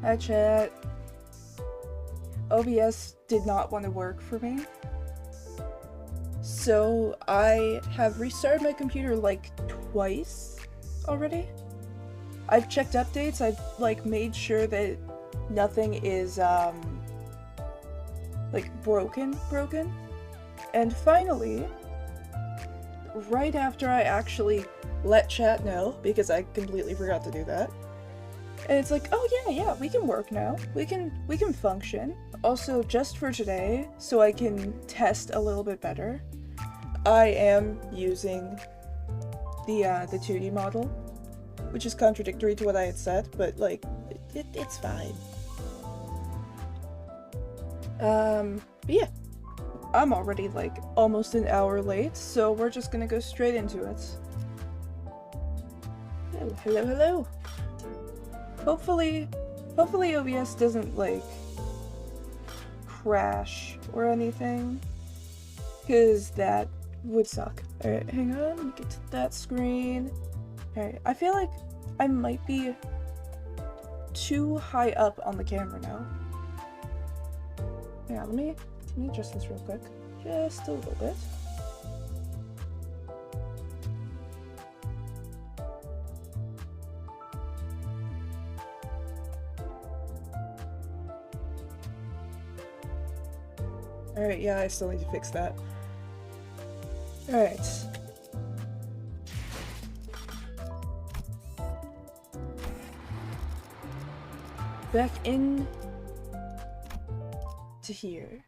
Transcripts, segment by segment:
Hi chat. OBS did not want to work for me. So I have restarted my computer like twice already. I've checked updates, I've like made sure that nothing is like broken. And finally, right after I actually let chat know, because I completely forgot to do that, and it's like, oh yeah, we can work now. We can function. Also, just for today, so I can test a little bit better, I am using the 2D model, which is contradictory to what I had said, but like, it's fine. But yeah, I'm already like almost an hour late, so we're just gonna go straight into it. Oh, hello. Hopefully OBS doesn't like crash or anything, because that would suck. Alright, hang on, let me get to that screen. Alright, I feel like I might be too high up on the camera now. Yeah, let me adjust this real quick. Just a little bit. Alright, yeah, I still need to fix that. Alright. Back in to here.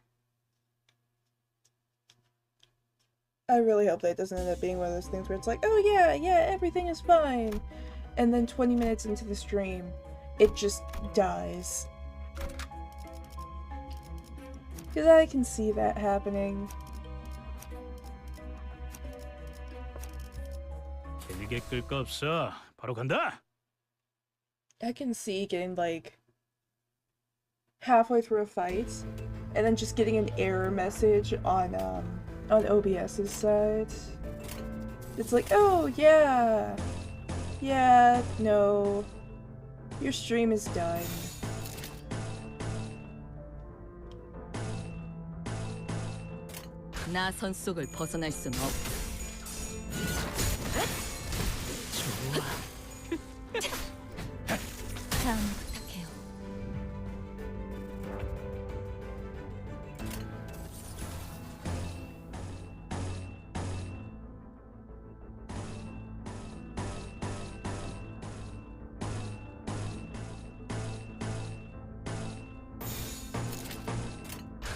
I really hope that doesn't end up being one of those things where it's like, oh yeah, everything is fine. And then 20 minutes into the stream, it just dies. Because I can see that happening. 재밌게 끌 거 없어. 바로 간다. I can see getting like halfway through a fight and then just getting an error message on OBS's side. It's like, oh yeah, no, your stream is done. 나 선 속을 벗어날 순 없다. 좋아. 다음 부탁해요.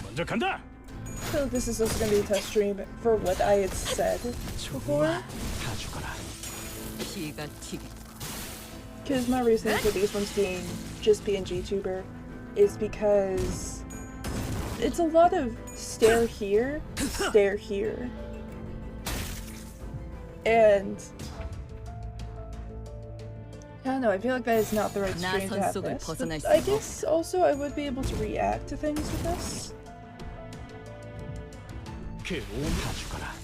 먼저 간다. So this is also going to be a test stream for what I had said before. 다 죽어라. 피가 튀게. Because my reasoning for these ones being just PNG tuber is because it's a lot of stare here, and I don't know, I feel like that is not the right stream to have this. But I guess also I would be able to react to things with this. 다 죽어라.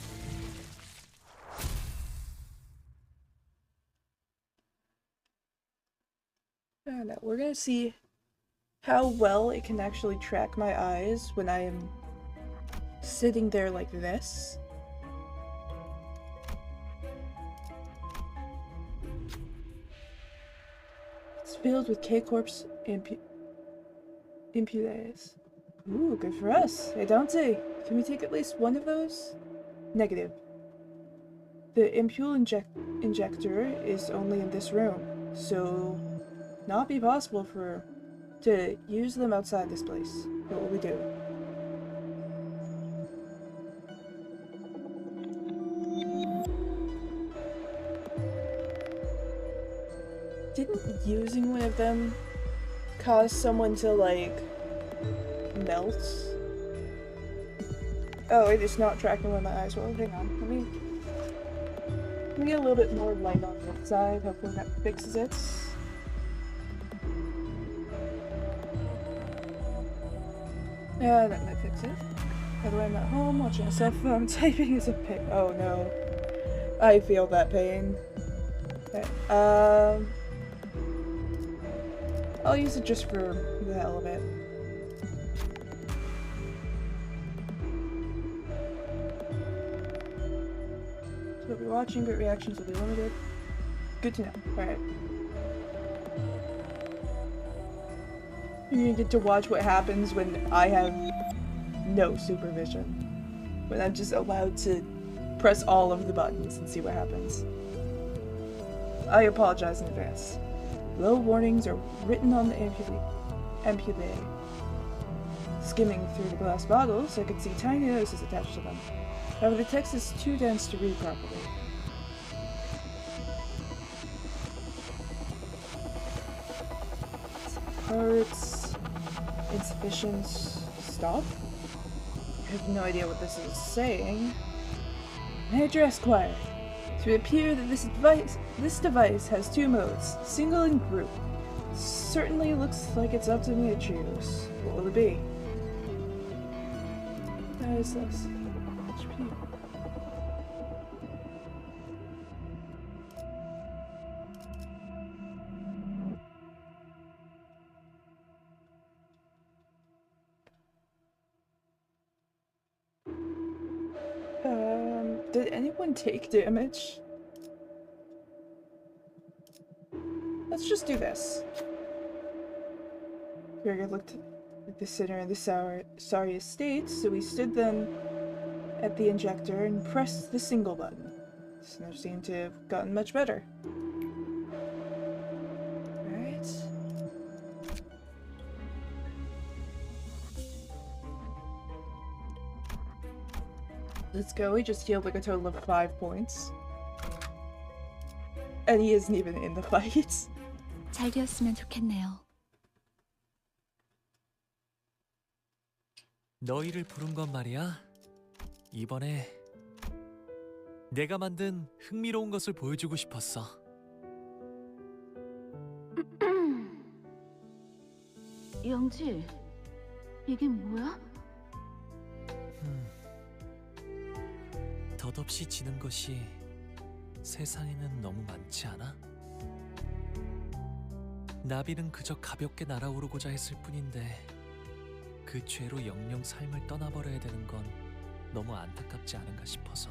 I don't know, we're gonna see how well it can actually track my eyes when I am sitting there like this. It's filled with K-Corp's imputes. Ooh, good for us. Hey, Dante, can we take at least one of those? Negative. The impule injector is only in this room, so not be possible to use them outside this place. What will we do? Didn't using one of them cause someone to, like, melt? Oh, it is not tracking where my eyes were. Hang on, let me get a little bit more light on the side. Hopefully that fixes it. Yeah, that might fix it. By the way, I'm at home watching a cell phone. Typing is a pain. Oh no. I feel that pain. Okay. I'll use it just for the hell of it. So we'll be watching, but reactions will be limited. Good to know. Alright. You get to watch what happens when I have no supervision. When I'm just allowed to press all of the buttons and see what happens. I apologize in advance. Low warnings are written on the ampule. Skimming through the glass bottles, I could see tiny notices attached to them. However, the text is too dense to read properly. Parts, insufficient, stop. I have no idea what this is saying. Major Esquire. It would appear that this device has two modes, single and group. Certainly looks like it's up to me to choose. What will it be? What is this? HP. Did anyone take damage? Let's just do this. Gregor looked at the sinner in the sorriest state, so we stood them at the injector and pressed the single button. The sinner seemed to have gotten much better. Alright. Let's go. We just healed like a total of 5 points. And he isn't even in the fight. 잘 되었으면 좋겠네요. 너희를 부른 건 말이야. 이번에 내가 만든 흥미로운 것을 보여주고 싶었어. 영지, 이게 뭐야? 덧없이 지는 것이 세상에는 너무 많지 않아? 나비는 그저 가볍게 날아오르고자 했을 뿐인데 그 죄로 영영 삶을 떠나버려야 되는 건 너무 안타깝지 않은가 싶어서.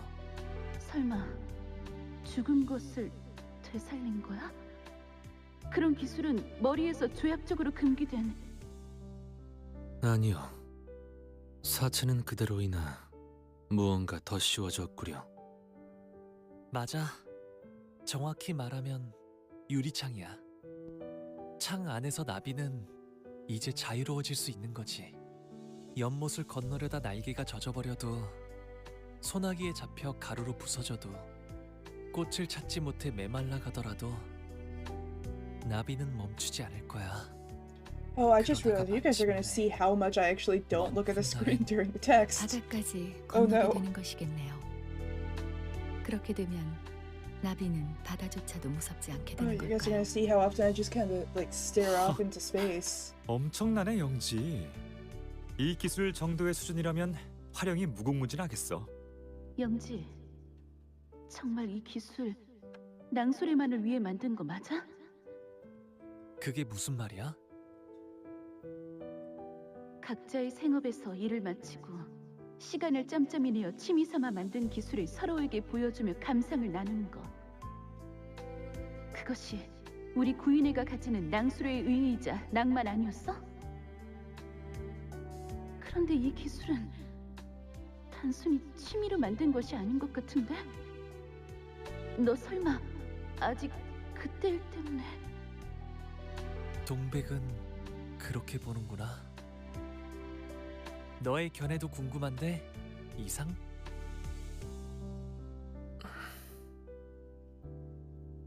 설마 죽은 것을 되살린 거야? 그런 기술은 머리에서 조약적으로 금기된... 아니요. 사체는 그대로이나 무언가 더 씌워졌구려. 맞아. 정확히 말하면 유리창이야. 창 안에서 나비는 이제 자유로워질 수 있는 거지. 연못을 건너려다 날개가 젖어버려도, 소나기에 잡혀 가루로 부서져도, 꽃을 찾지 못해 메말라 가더라도 나비는 멈추지 않을 거야. Oh, I just realized you guys are gonna see how much I actually don't look at the screen during the text. 바다까지 Oh, 건너게 no. 되는 것이겠네요. 그렇게 되면 나비는 바다조차도 무섭지 않게 Oh, 되는 you guys are 걸까요? gonna see how often I just kind of like stare off into space. 엄청나네 영지. 이 기술 정도의 수준이라면 활용이 무궁무진하겠어. 영지, 정말 이 기술 낭소래만을 위해 만든 거 맞아? 그게 무슨 말이야? 각자의 생업에서 일을 마치고 시간을 짬짬이 내어 취미 삼아 만든 기술을 서로에게 보여주며 감상을 나누는 것. 그것이 우리 구인회가 가지는 낭수로의 의의이자 낭만 아니었어? 그런데 이 기술은 단순히 취미로 만든 것이 아닌 것 같은데? 너 설마 아직 그때 일 때문에... 동백은 그렇게 보는구나. 너의 견해도 궁금한데, 이상?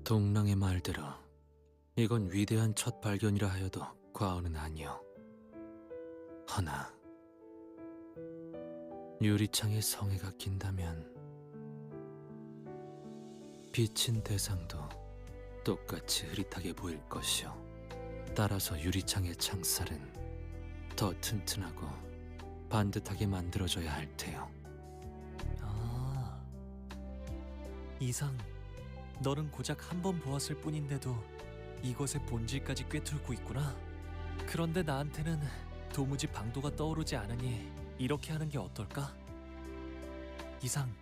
동랑의 말대로 이건 위대한 첫 발견이라 하여도 과언은 아니오. 허나 유리창의 성애가 긴다면 비친 대상도 똑같이 흐릿하게 보일 것이오. 따라서 유리창의 창살은 더 튼튼하고 반듯하게 만들어져야 할 테요. 아, 이상, 너는 고작 한 번 보았을 뿐인데도 이것의 본질까지 꿰뚫고 있구나. 그런데 나한테는 도무지 방도가 떠오르지 않으니 이렇게 하는 게 어떨까? 이상,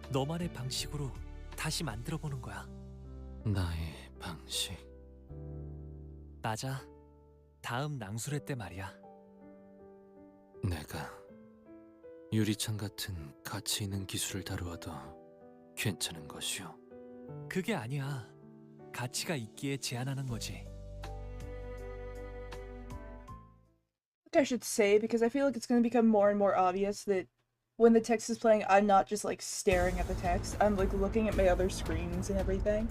너만의 방식으로 다시 만들어 보는 거야. 나의 방식. 맞아. 다음 낭수회 때 말이야. 내가 유리창 같은 가치 있는 기술을 다루어도 괜찮은 것이오. 그게 아니야. 가치가 있기에 제안하는 거지. I should say, because I feel like it's going to become more and more obvious that when the text is playing, I'm not just like staring at the text. I'm like looking at my other screens and everything.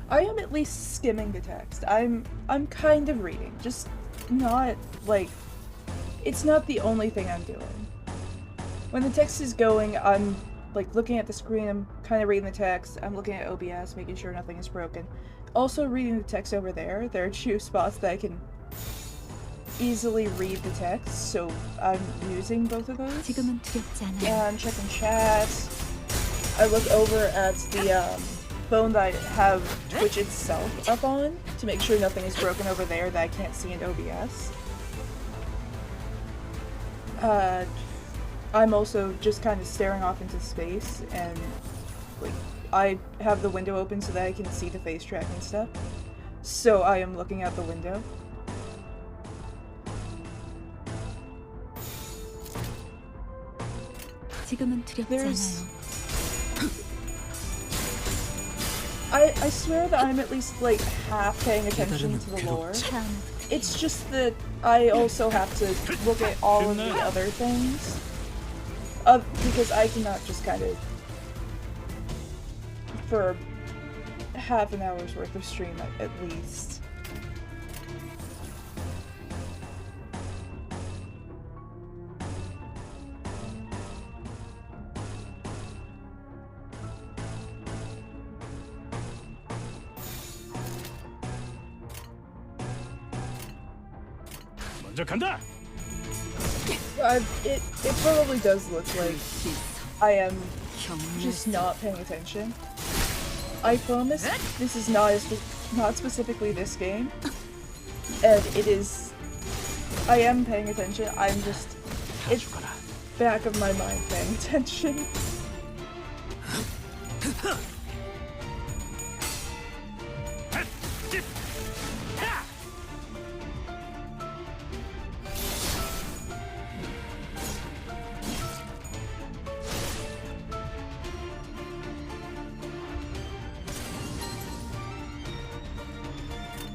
I am at least skimming the text. I'm kind of reading, just not like it's not the only thing I'm doing. When the text is going, I'm like looking at the screen, I'm kind of reading the text. I'm looking at OBS, making sure nothing is broken. Also reading the text over there. There are two spots that I can easily read the text, so I'm using both of those. 지금은 두렵지 않아요. And checking chat. I look over at the phone that I have Twitch itself up on to make sure nothing is broken over there that I can't see in OBS. I'm also just kind of staring off into space, and like I have the window open so that I can see the face tracking stuff. So I am looking out the window. 지금은 두렵지 There's- 않아요. I swear that I'm at least like half paying attention to the lore. 다음 It's just that I also have to look at all of the other things. Because I cannot just kind of, for half an hour's worth of stream at least. 먼저 간다. It probably does look like I am just not paying attention. I promise this is not specifically this game, and it is. I am paying attention. I'm just. It's back of my mind paying attention.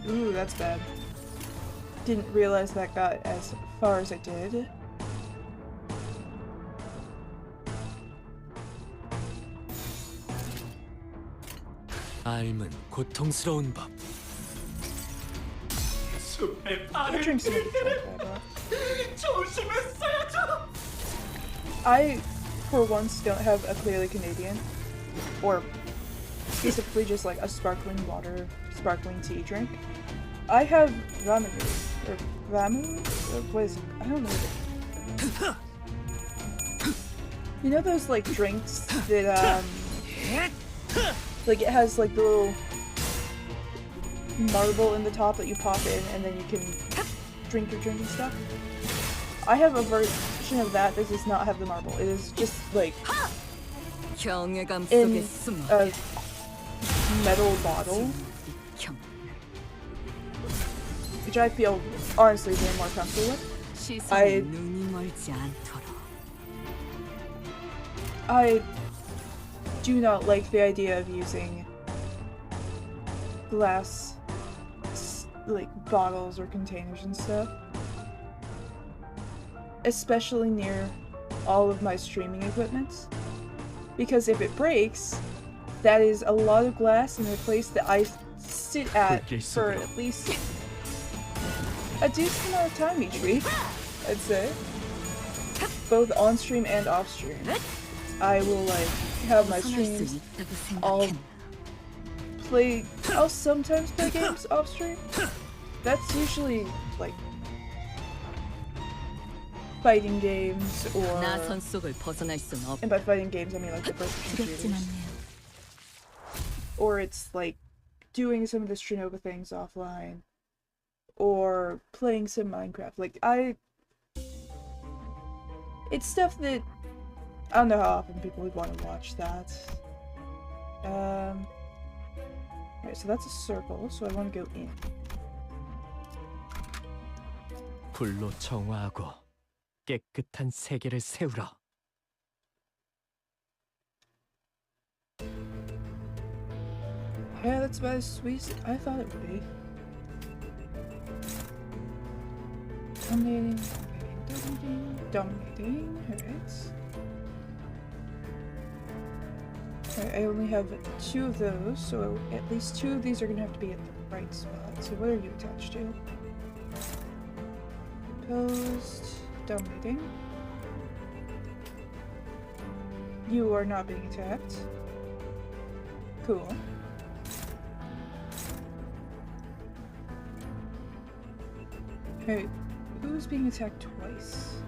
Ooh, that's bad. Didn't realize that got as far as it did. 삶은 고통스러운 법. I'll drink some of the drink, I, for once, don't have a clearly Canadian, or specifically just like a sparkling water, sparkling tea drink. I have ramen, or ramu? What is it? I don't know. You know those like drinks that like it has like the little marble in the top that you pop in and then you can drink your drink and stuff? I have a version of that that does not have the marble. It is just like in a metal bottle, which I feel honestly way more comfortable with. I do not like the idea of using glass like bottles or containers and stuff, especially near all of my streaming equipment, because if it breaks, that is a lot of glass in a place that I sit at for at least a decent amount of time each week, I'd say, both on stream and off stream. I will like have my streams, I'll sometimes play games off stream. That's usually like fighting games, or and by fighting games I mean like the first-person 두렵진 shooters. 않네요. Or it's like doing some of the Strinoga things offline, or playing some Minecraft. Like, it's stuff that I don't know how often people would want to watch that. Alright, so that's a circle, so I want to go in. 불로 정화하고 깨끗한 세계를 세우라. Yeah, that's about as sweet as I thought it would be. Dominating, dominating. Alright. Alright, I only have 2 of those, so at least 2 of these are gonna have to be at the right spot. So what are you attached to? Opposed, dominating. You are not being attacked. Cool. Hey, who's being attacked twice?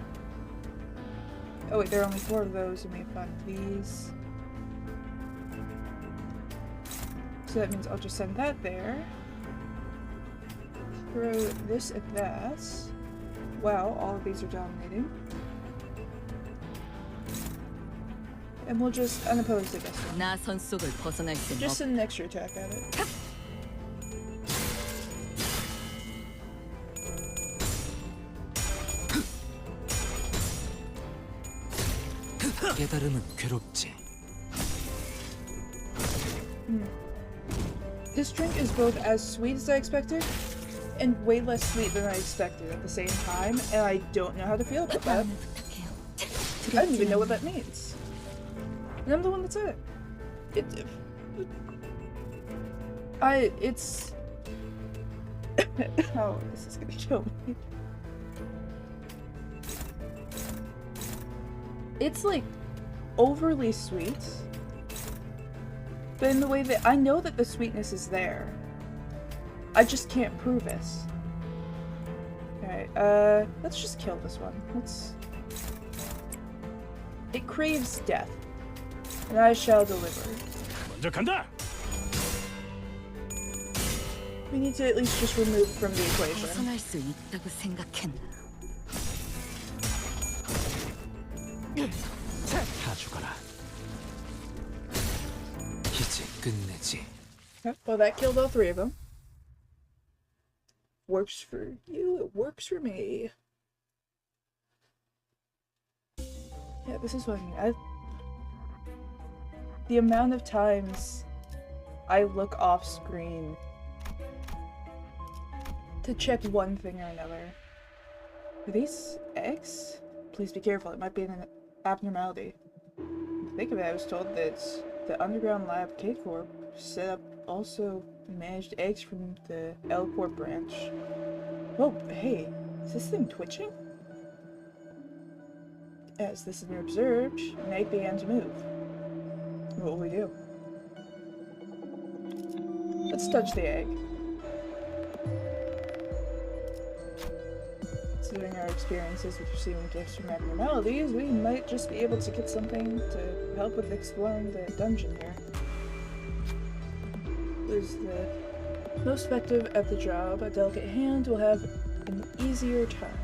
Oh wait, there are only 4 of those, and we have 5 of these. So that means I'll just send that there. Throw this at that. Wow, all of these are dominating. And we'll just unopposed at this one. 나선 속을 벗어날 수 Just send an extra attack at it. 깨달음은 괴롭지. This drink is both as sweet as I expected and way less sweet than I expected at the same time, and I don't know how to feel about that. 마음을 부탁해요. I don't even know what that means. And I'm the one that said it. It's... oh, this is gonna kill me. It's like overly sweet, but in the way that I know that the sweetness is there. I just can't prove it. Alright, let's just kill this one. It craves death, and I shall deliver. 먼저 간다. We need to at least just remove from the equation. 벗어날 수 있다고 생각했나? 다 죽어라. 이제 끝내지. Yep, well, that killed all 3 of them. Works for you, it works for me. Yeah, this is what I mean. The amount of times I look off screen to check one thing or another. Are these eggs? Please be careful, it might be an abnormality. Think of it, I was told that the underground lab K-Corp set up also managed eggs from the L-Corp branch. Whoa, hey, is this thing twitching? As this is observed, an egg began to move. What will we do? Let's touch the egg. Considering our experiences with receiving gifts from abnormalities, we might just be able to get something to help with exploring the dungeon here. Who's the most effective at the job? A delicate hand will have an easier time.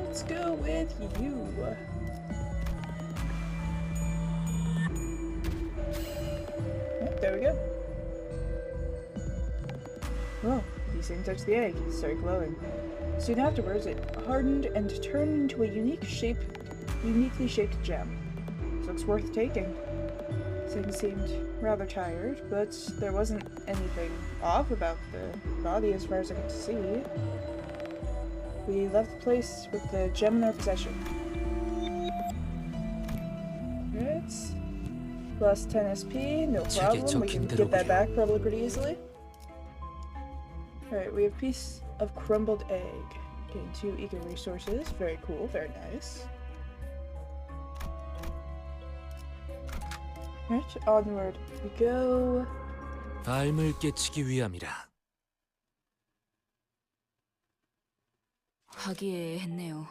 Let's go with you. Yep, there we go. Oh, these things touched the egg. It started glowing. Soon afterwards, it hardened and turned into a uniquely shaped gem. This looks worth taking. Thing seemed rather tired, but there wasn't anything off about the body as far as I could see. We left the place with the gem in our possession. Right. Plus 10 SP, no problem. We can get that back probably pretty easily. Alright, we have a piece of crumbled egg. Getting 2 eco resources. Very cool, very nice. Right, onward we go. 삶을 깨치기 위함이라. 화기애애했네요.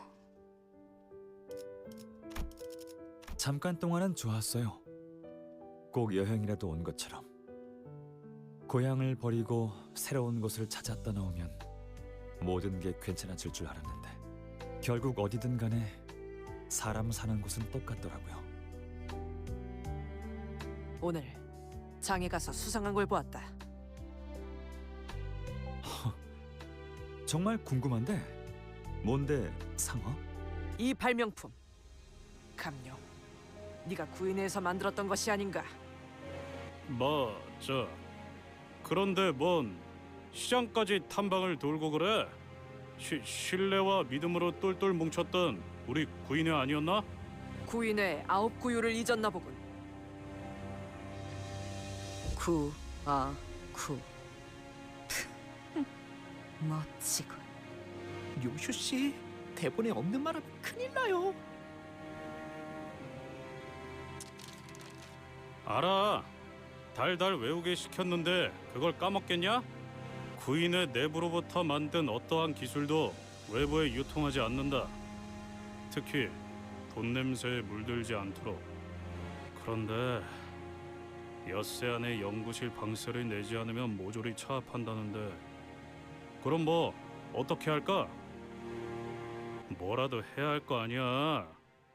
잠깐 동안은 좋았어요. 꼭 여행이라도 온 것처럼. 고향을 버리고 새로운 곳을 찾아 떠나오면 모든 게 괜찮아질 줄 알았는데 결국 어디든 간에 사람 사는 곳은 똑같더라고요. 오늘 장에 가서 수상한 걸 보았다. 정말 궁금한데 뭔데 상어? 이 발명품 감룡, 네가 구인회에서 만들었던 것이 아닌가? 그런데 뭔 시장까지 탐방을 돌고 그래? 신뢰와 믿음으로 똘똘 뭉쳤던 우리 구인회 아니었나? 구인회 9구유를 잊었나 보군. 구. 멋지군. 요슈 씨, 대본에 없는 말하면 큰일 나요. 알아. 달달 외우게 시켰는데 그걸 까먹겠냐? 구인회 내부로부터 만든 어떠한 기술도 외부에 유통하지 않는다. 특히 돈 냄새에 물들지 않도록. 그런데 엿새 안에 연구실 방세를 내지 않으면 모조리 차압한다는데 그럼 뭐 어떻게 할까? 뭐라도 해야 할 거 아니야.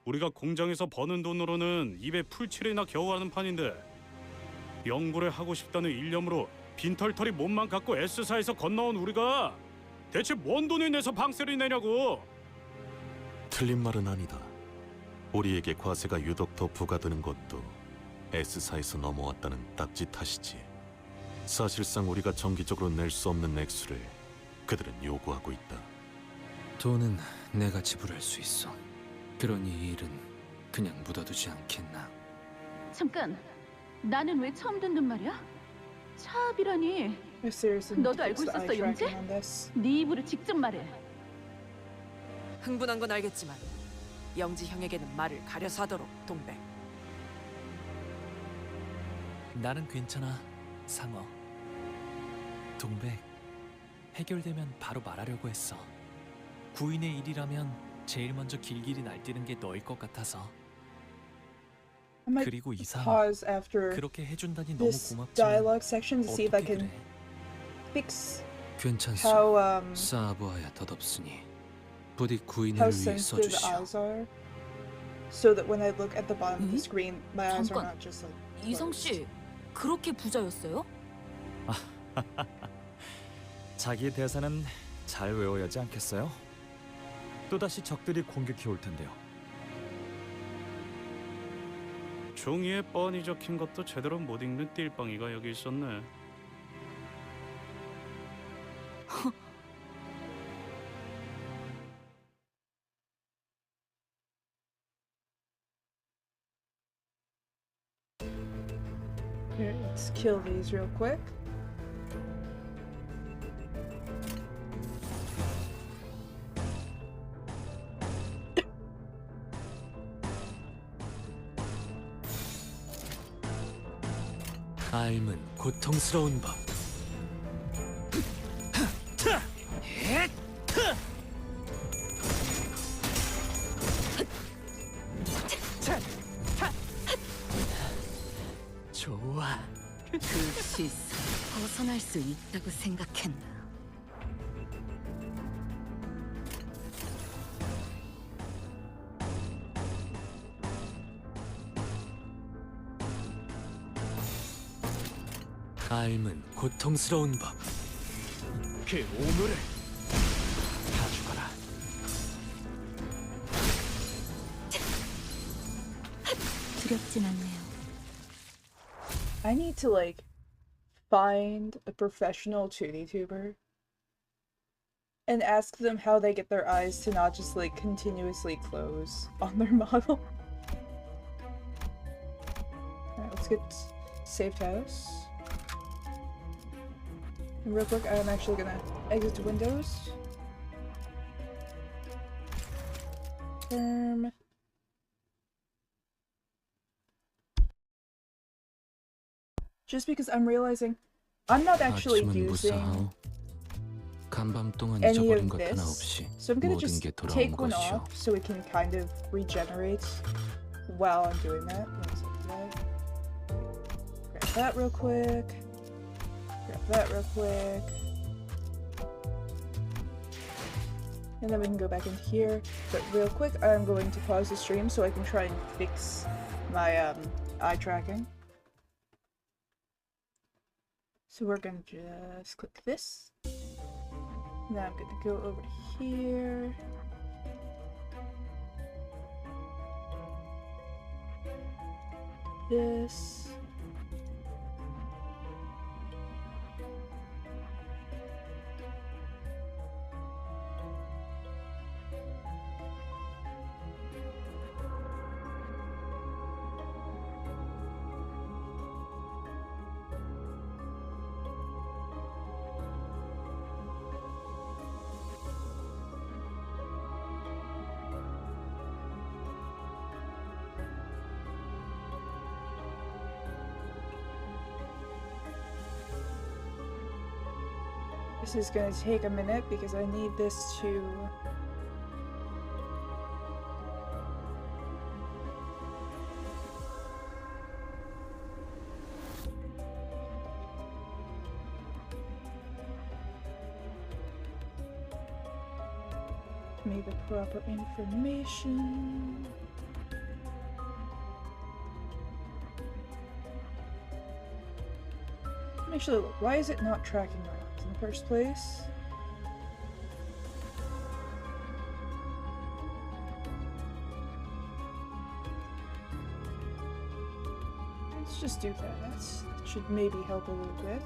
우리가 공장에서 버는 돈으로는 입에 풀칠이나 겨우 하는 판인데 연구를 하고 싶다는 일념으로 빈털터리 몸만 갖고 S사에서 건너온 우리가 대체 뭔 돈을 내서 방세를 내냐고. 틀린 말은 아니다. 우리에게 과세가 유독 더 부과되는 것도 S사에서 넘어왔다는 딱지 탓이지. 사실상 우리가 정기적으로 낼 수 없는 액수를 그들은 요구하고 있다. 돈은 내가 지불할 수 있어. 그러니 이 일은 그냥 묻어두지 않겠나. 잠깐, 나는 왜 처음 듣는 말이야? 차압이라니. I seriously need 너도 to 알고 fix the 있었어, eye 영재? tracking on this. 네 입으로 직접 말해. 흥분한 건 알겠지만 영지 형에게는 말을 가려서 하도록, 동백. 나는 괜찮아, 상어. 동백, 해결되면 바로 말하려고 했어. 구인의 일이라면 제일 먼저 길길이 날뛰는 게 너일 것 같아서. I might 그리고 이상, pause after 그렇게 해준다니 너무 this 고맙지만 dialogue section to see if I 어떻게 can 그래? fix 괜찮소. how 쌓아보아야 덧없으니 부디 how 구인을 위해 sensitive 써주시오. eyes are, so that when I look at the bottom of the 응? screen, my eyes are 잠깐. not just like 이성 closed. 씨, 그렇게 부자였어요? 자기 대사는 잘 외워야 하지 않겠어요? 또다시 적들이 공격해 올 텐데요. 종이에 뻔히 적힌 것도 제대로 못 읽는 띨빵이가 여기 있었네. Here, let's kill these real quick. 삶은 고통스러운 법. 좋아. 그 시선 벗어날 수 있다고 생각했나? 삶은 고통스러운 법. 그 오물을 다 죽어라. 두렵진 않네요. I need to like find a professional 2D tuber and ask them how they get their eyes to not just like continuously close on their model. Alright, let's get saved house. And real quick, I'm actually gonna exit to Windows. Confirm. Just because I'm realizing I'm not actually 아침은 using 무사하오. 간밤 동안 any 잊어버린 of 것 하나 this, 없이 so I'm gonna 모든 just 게 돌아온 take one 것이오. off so it can kind of regenerate while I'm doing that. One second, grab that real quick. Grab that real quick. And then we can go back in here. But real quick, I'm going to pause the stream so I can try and fix my eye tracking. So we're gonna just click this. Now I'm gonna go over to here. This. This is going to take a minute because I need this to... me the proper information. Actually, look, why is it not tracking my eyes in the first place? Let's just do that. That should maybe help a little bit.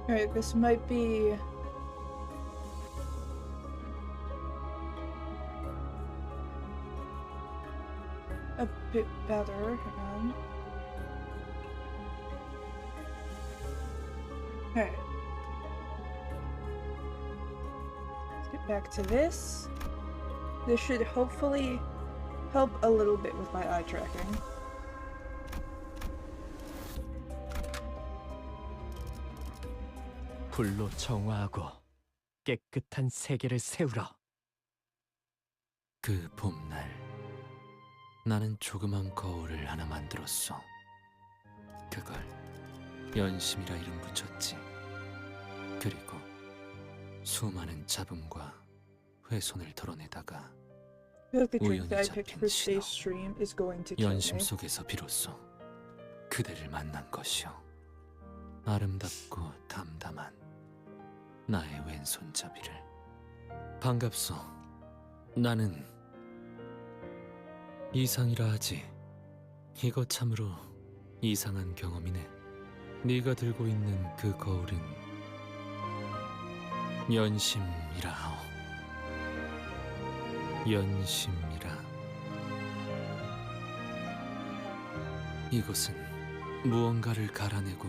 Alright, this might be... a bit better. Hang on. Alright. Let's get back to this. This should hopefully help a little bit with my eye tracking. 불로 정화하고 깨끗한 세계를 세우라. 그 봄날 나는 조그만 거울을 하나 만들었어. 그걸 연심이라 이름 붙였지. 그리고 수많은 잡음과 훼손을 덜어내다가 I feel like the drink 우연히 that I picked 잡힌 for 신호. today's stream is going to kill 연심 me. 속에서 비로소 그대를 만난 것이요. 아름답고 담담한 나의 왼손잡이를. 반갑소. 나는 이상이라 하지. 이거 참으로 이상한 경험이네. 네가 들고 있는 그 거울은 연심이라 하오. 연심이라. 이것은 무언가를 갈아내고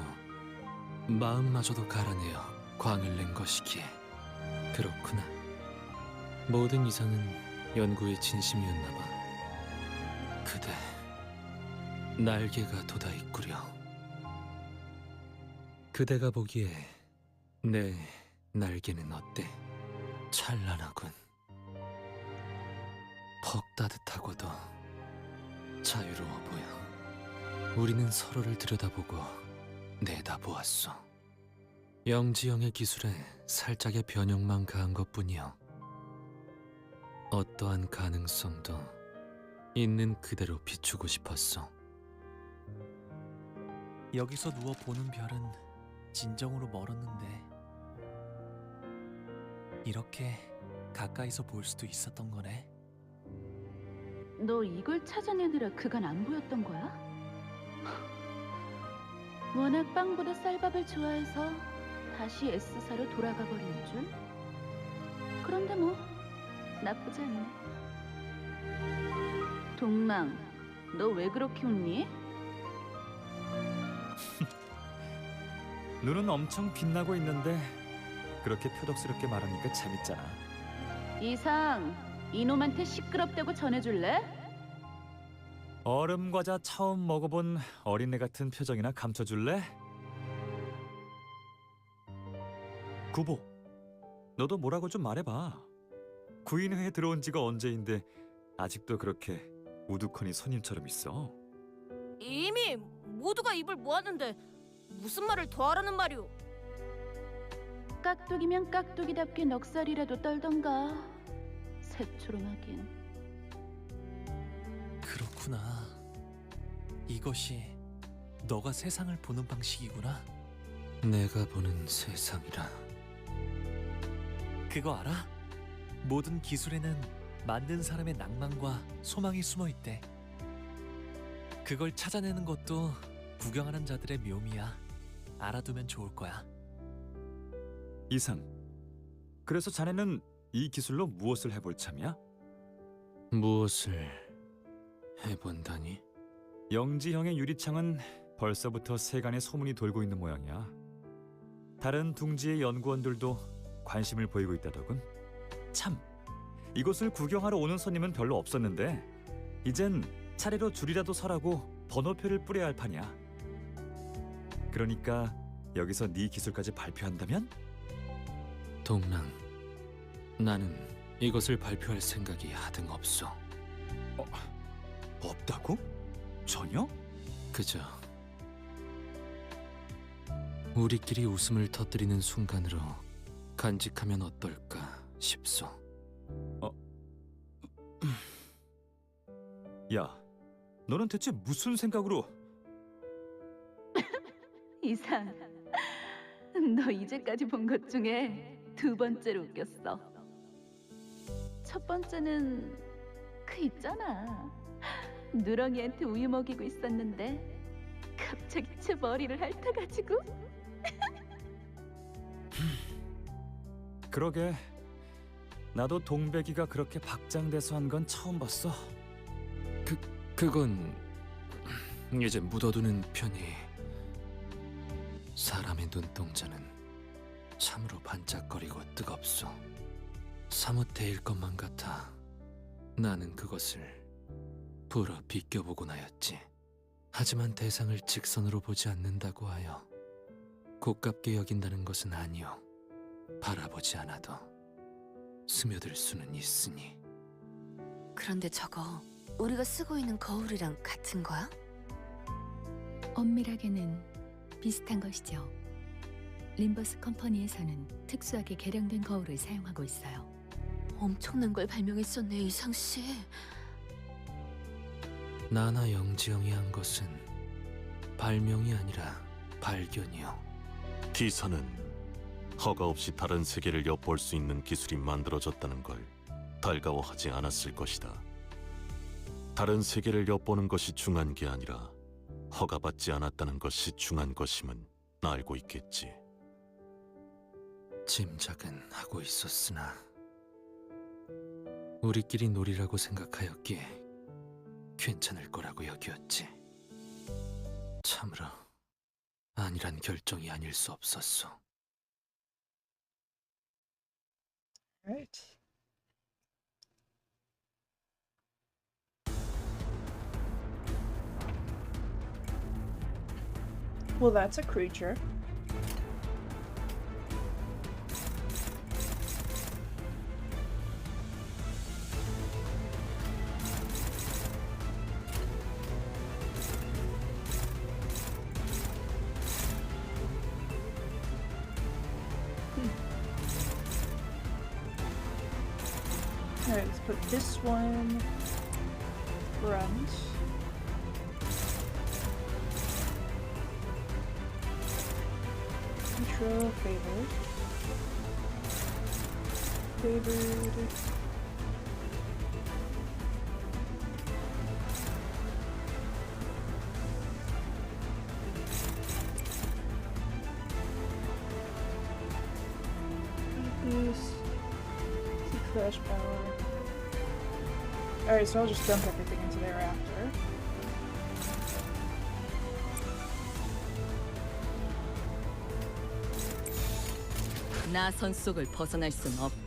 마음마저도 갈아내어 광을 낸 것이기에. 그렇구나. 모든 이상은 연구의 진심이었나 봐. 그대 날개가 돋아있구려. 그대가 보기에 내 날개는 어때? 찬란하군. 퍽 따뜻하고도 자유로워 보여. 우리는 서로를 들여다보고 내다보았소. 영지영의 기술에 살짝의 변형만 가한 것뿐이요. 어떠한 가능성도 있는 그대로 비추고 싶었어. 여기서 누워 보는 별은 진정으로 멀었는데 이렇게 가까이서 볼 수도 있었던 거네. 너 이걸 찾아내느라 그간 안 보였던 거야? 워낙 빵보다 쌀밥을 좋아해서 다시 S사로 돌아가 버리는 줄? 그런데 뭐 나쁘지 않네. 동망, 너 왜 그렇게 웃니? 눈은 엄청 빛나고 있는데 그렇게 표독스럽게 말하니까 재밌잖아. 이상, 이놈한테 시끄럽다고 전해줄래? 얼음 과자 처음 먹어본 어린애 같은 표정이나 감춰줄래? 구보, 너도 뭐라고 좀 말해봐. 구인회에 들어온 지가 언제인데 아직도 그렇게 우두커니 손님처럼 있어. 이미 모두가 입을 모았는데 무슨 말을 더 하라는 말이오? 깍두기면 깍두기답게 넉살이라도 떨던가. 새초롬하긴. 그렇구나. 이것이 너가 세상을 보는 방식이구나. 내가 보는 세상이라. 그거 알아? 모든 기술에는 만든 사람의 낭만과 소망이 숨어 있대. 그걸 찾아내는 것도 구경하는 자들의 묘미야. 알아두면 좋을 거야. 이상, 그래서 자네는 이 기술로 무엇을 해볼 참이야? 무엇을 해본다니? 영지형의 유리창은 벌써부터 세간에 소문이 돌고 있는 모양이야. 다른 둥지의 연구원들도 관심을 보이고 있다더군. 참, 이곳을 구경하러 오는 손님은 별로 없었는데 이젠 차례로 줄이라도 서라고 번호표를 뿌려야 할 판이야. 그러니까 여기서 네 기술까지 발표한다면? 동랑, 나는 이것을 발표할 생각이 하등 없어. 없다고? 전혀? 그저 우리끼리 웃음을 터뜨리는 순간으로 간직하면 어떨까 싶소. 야, 너는 대체 무슨 생각으로? 이상, 너 이제까지 본 것 중에 두 번째로 웃겼어. 첫 번째는 그 있잖아. 누렁이한테 우유 먹이고 있었는데 갑자기 제 머리를 핥아가지고. 그러게, 나도 동백이가 그렇게 박장대소 한 건 처음 봤어. 그건 이제 묻어두는 편이. 사람의 눈동자는 참으로 반짝거리고 뜨겁소. 사뭇 데일 것만 같아 나는 그것을 불어 비껴보곤 하였지. 하지만 대상을 직선으로 보지 않는다고 하여 고깝게 여긴다는 것은 아니오. 바라보지 않아도 스며들 수는 있으니. 그런데 저거 우리가 쓰고 있는 거울이랑 같은 거야? 엄밀하게는 비슷한 것이죠. 림버스 컴퍼니에서는 특수하게 개량된 거울을 사용하고 있어요. 엄청난 걸 발명했었네, 이상 씨. 나나 영지영이 한 것은 발명이 아니라 발견이요. 기사는 허가 없이 다른 세계를 엿볼 수 있는 기술이 만들어졌다는 걸 달가워하지 않았을 것이다. 다른 세계를 엿보는 것이 중요한 게 아니라 허가받지 않았다는 것이 중요한 것임은 알고 있겠지. 짐작은 하고 있었으나 우리끼리 놀이라고 생각하였기에 괜찮을 거라고 여겼지. 참으로 아니란 결정이 아닐 수 없었소. Right. Well, that's a creature. Alright, let's put this one front. Control favored. Favored. This. Keep flash power. Alright, so I'll just dump everything into there after. 나선 속을 벗어날 순 없다.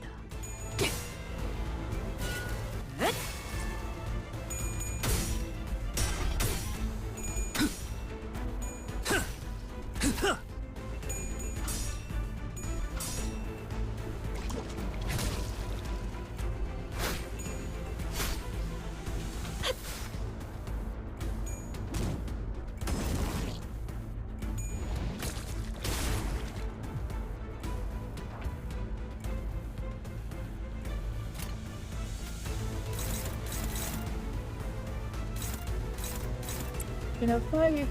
You know, if my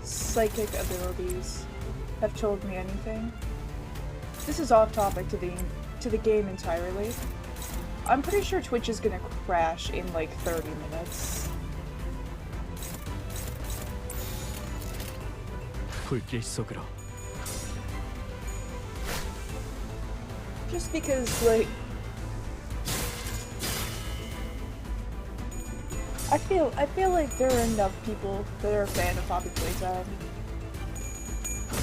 psychic abilities have told me anything, this is off topic to the game entirely. I'm pretty sure Twitch is gonna crash in like 30 minutes. 불길 속으로. Just because, like, I feel like there are enough people that are a fan of Poppy Playtime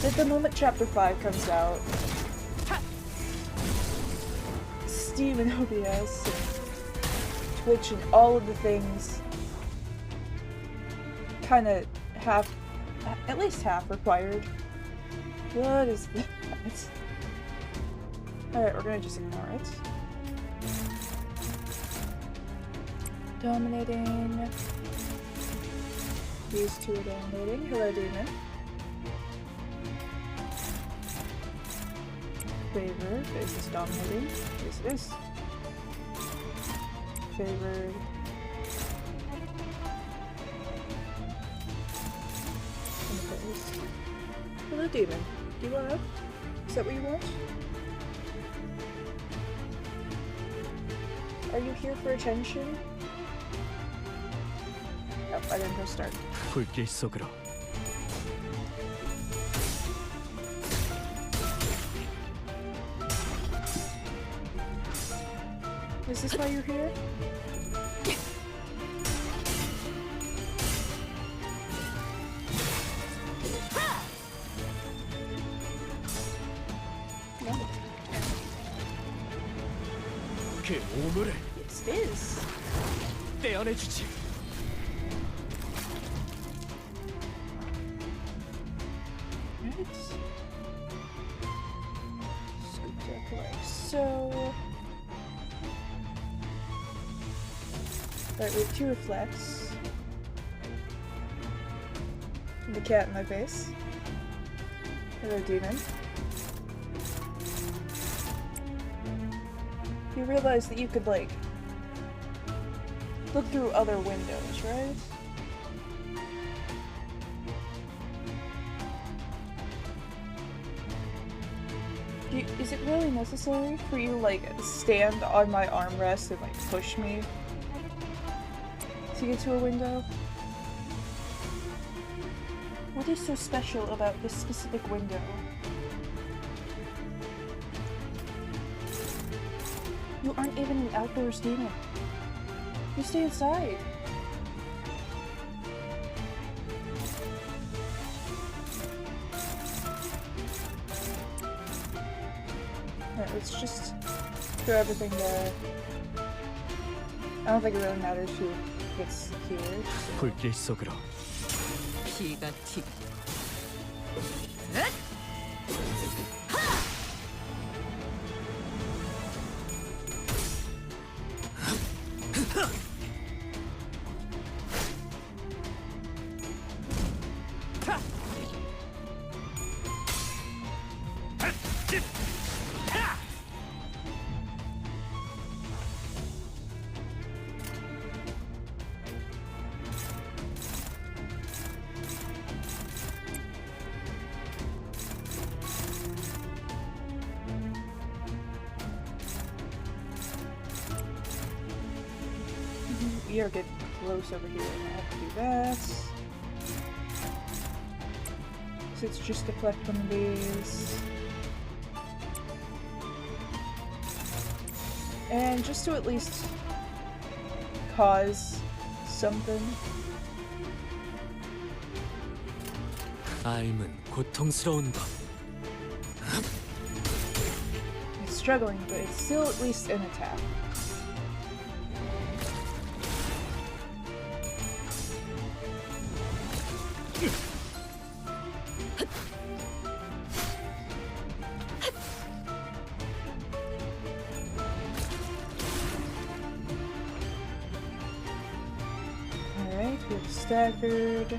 that the moment Chapter 5 comes out, Steam and OBS and Twitch and all of the things kind of have, at least half required. What is that? Alright, we're gonna just ignore it. Dominating. These two are dominating. Hello, demon. Favor. Is this dominating? Yes, it is. Favored. And opposed. Hello, demon. Do you want up? Is that what you want? Are you here for attention? Oh, I didn't press start. 불길 속으로. Is this why you're here? No. 그 오물을 Yes, it is. 떼어내주지. Right. Scoop deck like so. Right, we have 2 reflects. And the cat in my face. Hello, demon. You realize that you could, like, look through other windows, right? Is it really necessary for you to, like, stand on my armrest and, like, push me to get to a window? What is so special about this specific window? You aren't even an outdoors demon. You stay inside. Alright, let's just throw everything there. I don't think it really matters who gets here. 불길 속으로. 피가 튀. We are getting close over here, and I have to do that. So it's just deflect one of these. And just to at least cause something. 알면 고통스러운 것. struggling, but it's still at least an attack. Alright, we have staggered.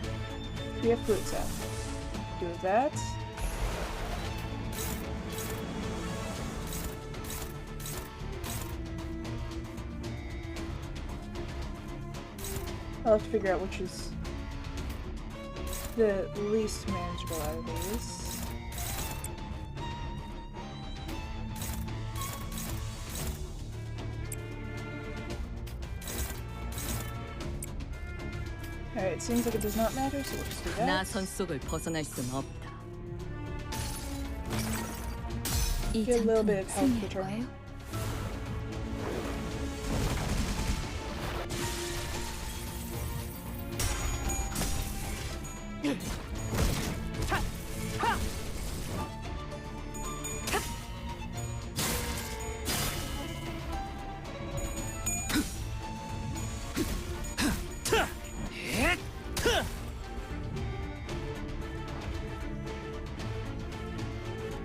We have flute sound. Do that. I'll have to figure out which is the least manageable out of these. Alright, it seems like it does not matter, so we'll just do that. 나선 속을 벗어날 순 없다. 이 Get a little bit 전투는 of health 승리할 return. 거예요?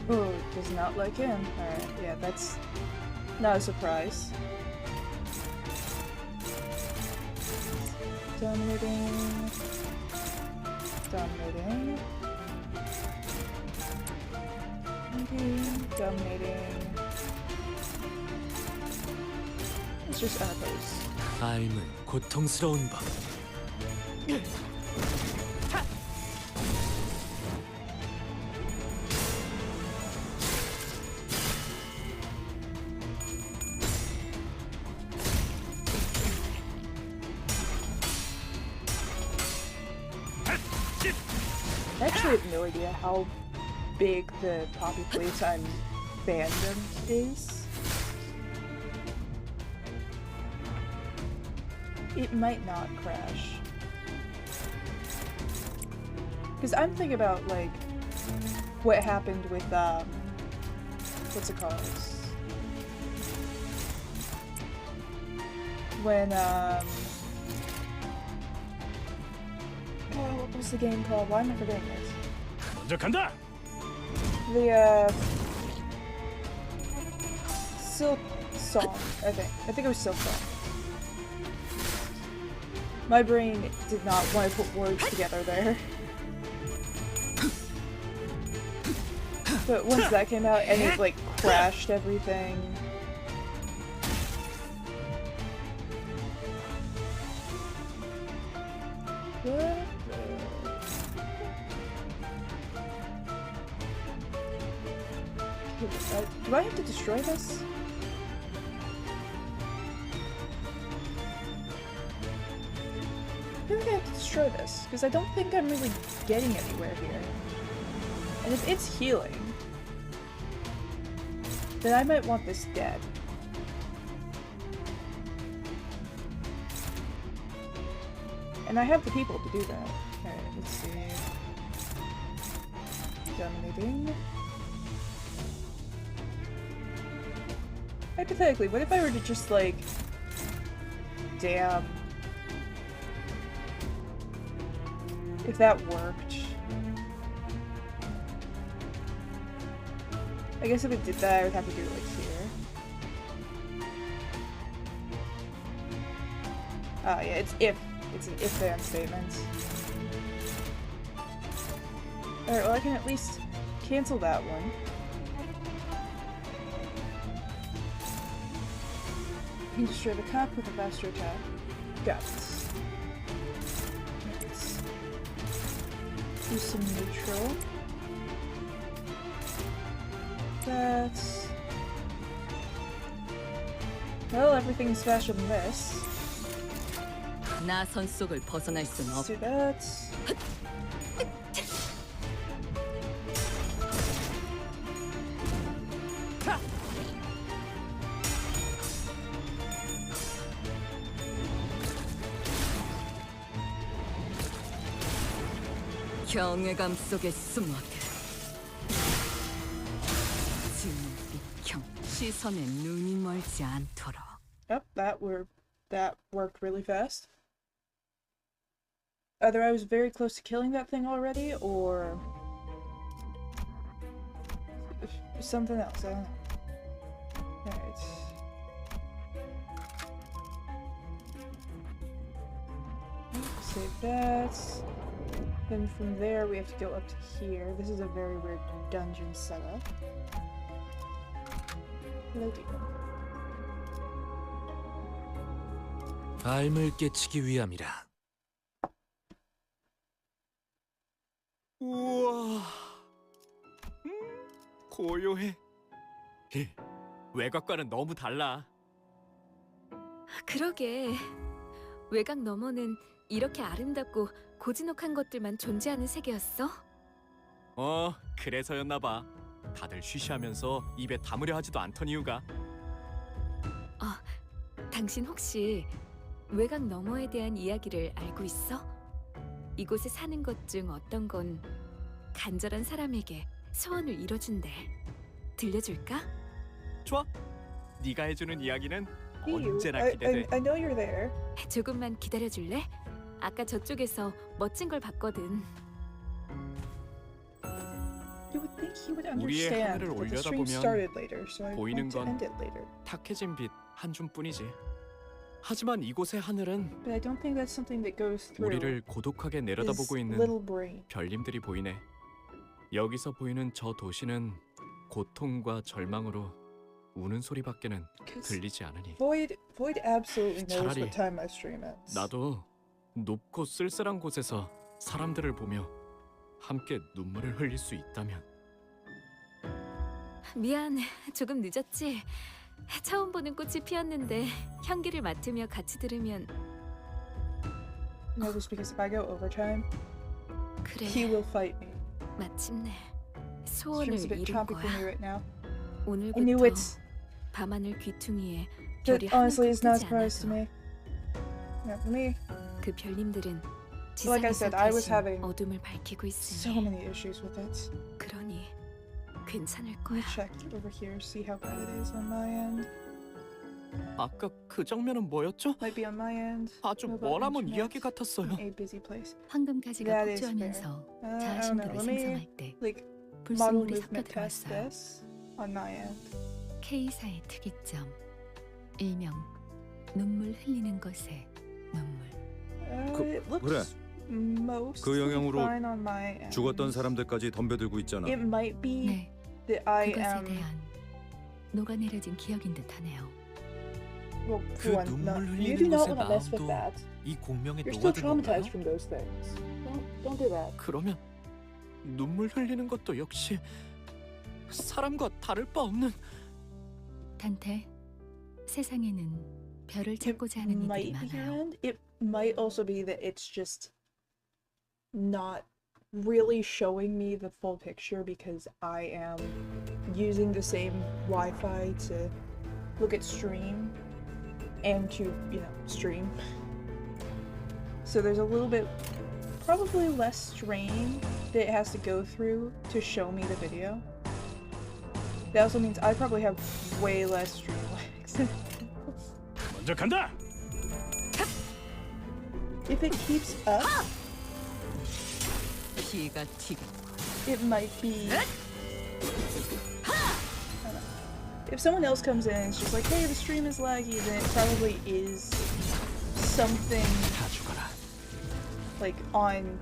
Oh, does not like him. Alright, yeah, that's not a surprise. Dominating. Dominating. Dominating. It's just unopposed. 삶은 고통스러운 법. I actually have no idea how big the Poppy Playtime fandom is. It might not crash. Because I'm thinking about, like, what happened with, what's it called? When, oh, what was the game called? Why am I forgetting this? 먼저 간다. The, Silk Song, I think. I think it was Silk Song. My brain did not want to put words together there. But once that came out and it, like, crashed everything. What? Do I have to destroy this? I feel like I have to destroy this, because I don't think I'm really getting anywhere here. And if it's healing, then I might want this dead. And I have the people to do that. Alright, let's see. Dominating. Hypothetically, what if I were to just, like... Damn. If that worked. I guess if it did that, I would have to do it, like, here. Ah, yeah, it's if. It's an if-then statement. Alright, well I can at least cancel that one. You can destroy the cup with a faster attack. Got it. Let's do some neutral. That's... Well, everything's faster than this. 나선 속을 벗어날 순 Let's do 없다. that. 경외감 속에 숨어들. 진빛 경치. 시선에 눈이 멀지 않도록. Yep, that worked really fast. Either I was very close to killing that thing already, or something else. I don't know. Alright. Save that. Then from there we have to go up to here. This is a very weird dungeon setup. Hello, demon. 알을 깨치기 위함이라. 우와, 고요해. 외곽과는 너무 달라. 그러게. 외곽 너머는 이렇게 아름답고 고즈넉한 것들만 존재하는 세계였어? 그래서였나 봐. 다들 쉬쉬하면서 입에 담으려 하지도 않던 이유가. 당신 혹시 외곽 너머에 대한 이야기를 알고 있어? 이곳에 사는 것 중 어떤 건 간절한 사람에게 소원을 이뤄준대. 들려줄까? 좋아. 네가 해주는 이야기는 You, 언제나 기대돼. I know you're there. 조금만 기다려줄래? 아까 저쪽에서 멋진 걸 봤거든. You would think he would 우리의 understand, 하늘을 but the 올려다 stream 보면 started later, so I 보이는 want to 건 end it later. 탁해진 빛 한 줌뿐이지. 하지만 이곳의 하늘은 But I don't think that's something that goes through 우리를 고독하게 his 내려다보고 있는 little brain. 별님들이 보이네. 여기서 보이는 저 도시는 고통과 절망으로 우는 소리밖에는 들리지 않으니. Void absolutely knows 차라리 what time my stream ends. 나도 높고 쓸쓸한 곳에서 사람들을 보며 함께 눈물을 흘릴 수 있다면. 미안, 조금 늦었지? 처음 보는 꽃이 피었는데 향기를 맡으며 같이 들으면. No, just because if I go overtime, 그래. he will fight me. 마침내 소원을 Stream's a bit 이룬 choppy for me 거야. right now. I knew 오늘부터 it. 밤하늘 귀퉁이에 That 별이 honestly is not a 하나도 surprise to 뜨지 me. Not for me. 않아도 그 별님들은 Like I 지상에서 said, I was 대신 having 어둠을 밝히고 so 있으니 many issues with it. 그러니 괜찮을 Let 거야. me check over here, see how bad it is on my end. 아까 그 장면은 뭐였죠? Might be on my end. 아주 Mobile 머나먼 internet. 이야기 같았어요. A busy place. 황금가지가 That is fair. 폭주하면서 I don't know. 자아신도를 Let me 생성할 때 like model 불순물이 movement 섞여 test 들어왔어요. this on my end. K사의 특이점, 일명 눈물 흘리는 것의 눈물. It looks 그래. mostly 그 영향으로 fine on my end. 죽었던 사람들까지 덤벼들고 있잖아. It might be 네, that I 그것에 am 대한 녹아내려진 기억인 듯하네요. well, 그 for one, 눈물 not, you 흘리는 do not 것의 want to mess with 마음도 that. 이 공명에 You're still 녹아든 건가요? traumatized from those things. Don't do that. 그러면 눈물 흘리는 것도 역시 사람과 다를 바 없는. 단테, 세상에는 별을 찾고자 하는 이들이 Might be your 많아요. end. It might also be that it's just not really showing me the full picture because I am using the same Wi-Fi to look at stream and to, stream. So there's a little bit, probably less strain that it has to go through to show me the video. That also means I probably have way less stream lags. 먼저 간다. If it keeps up, 피가 튀고 it might be. If someone else comes in and it's just like, hey, the stream is laggy, then it probably is something 다 죽어라. like on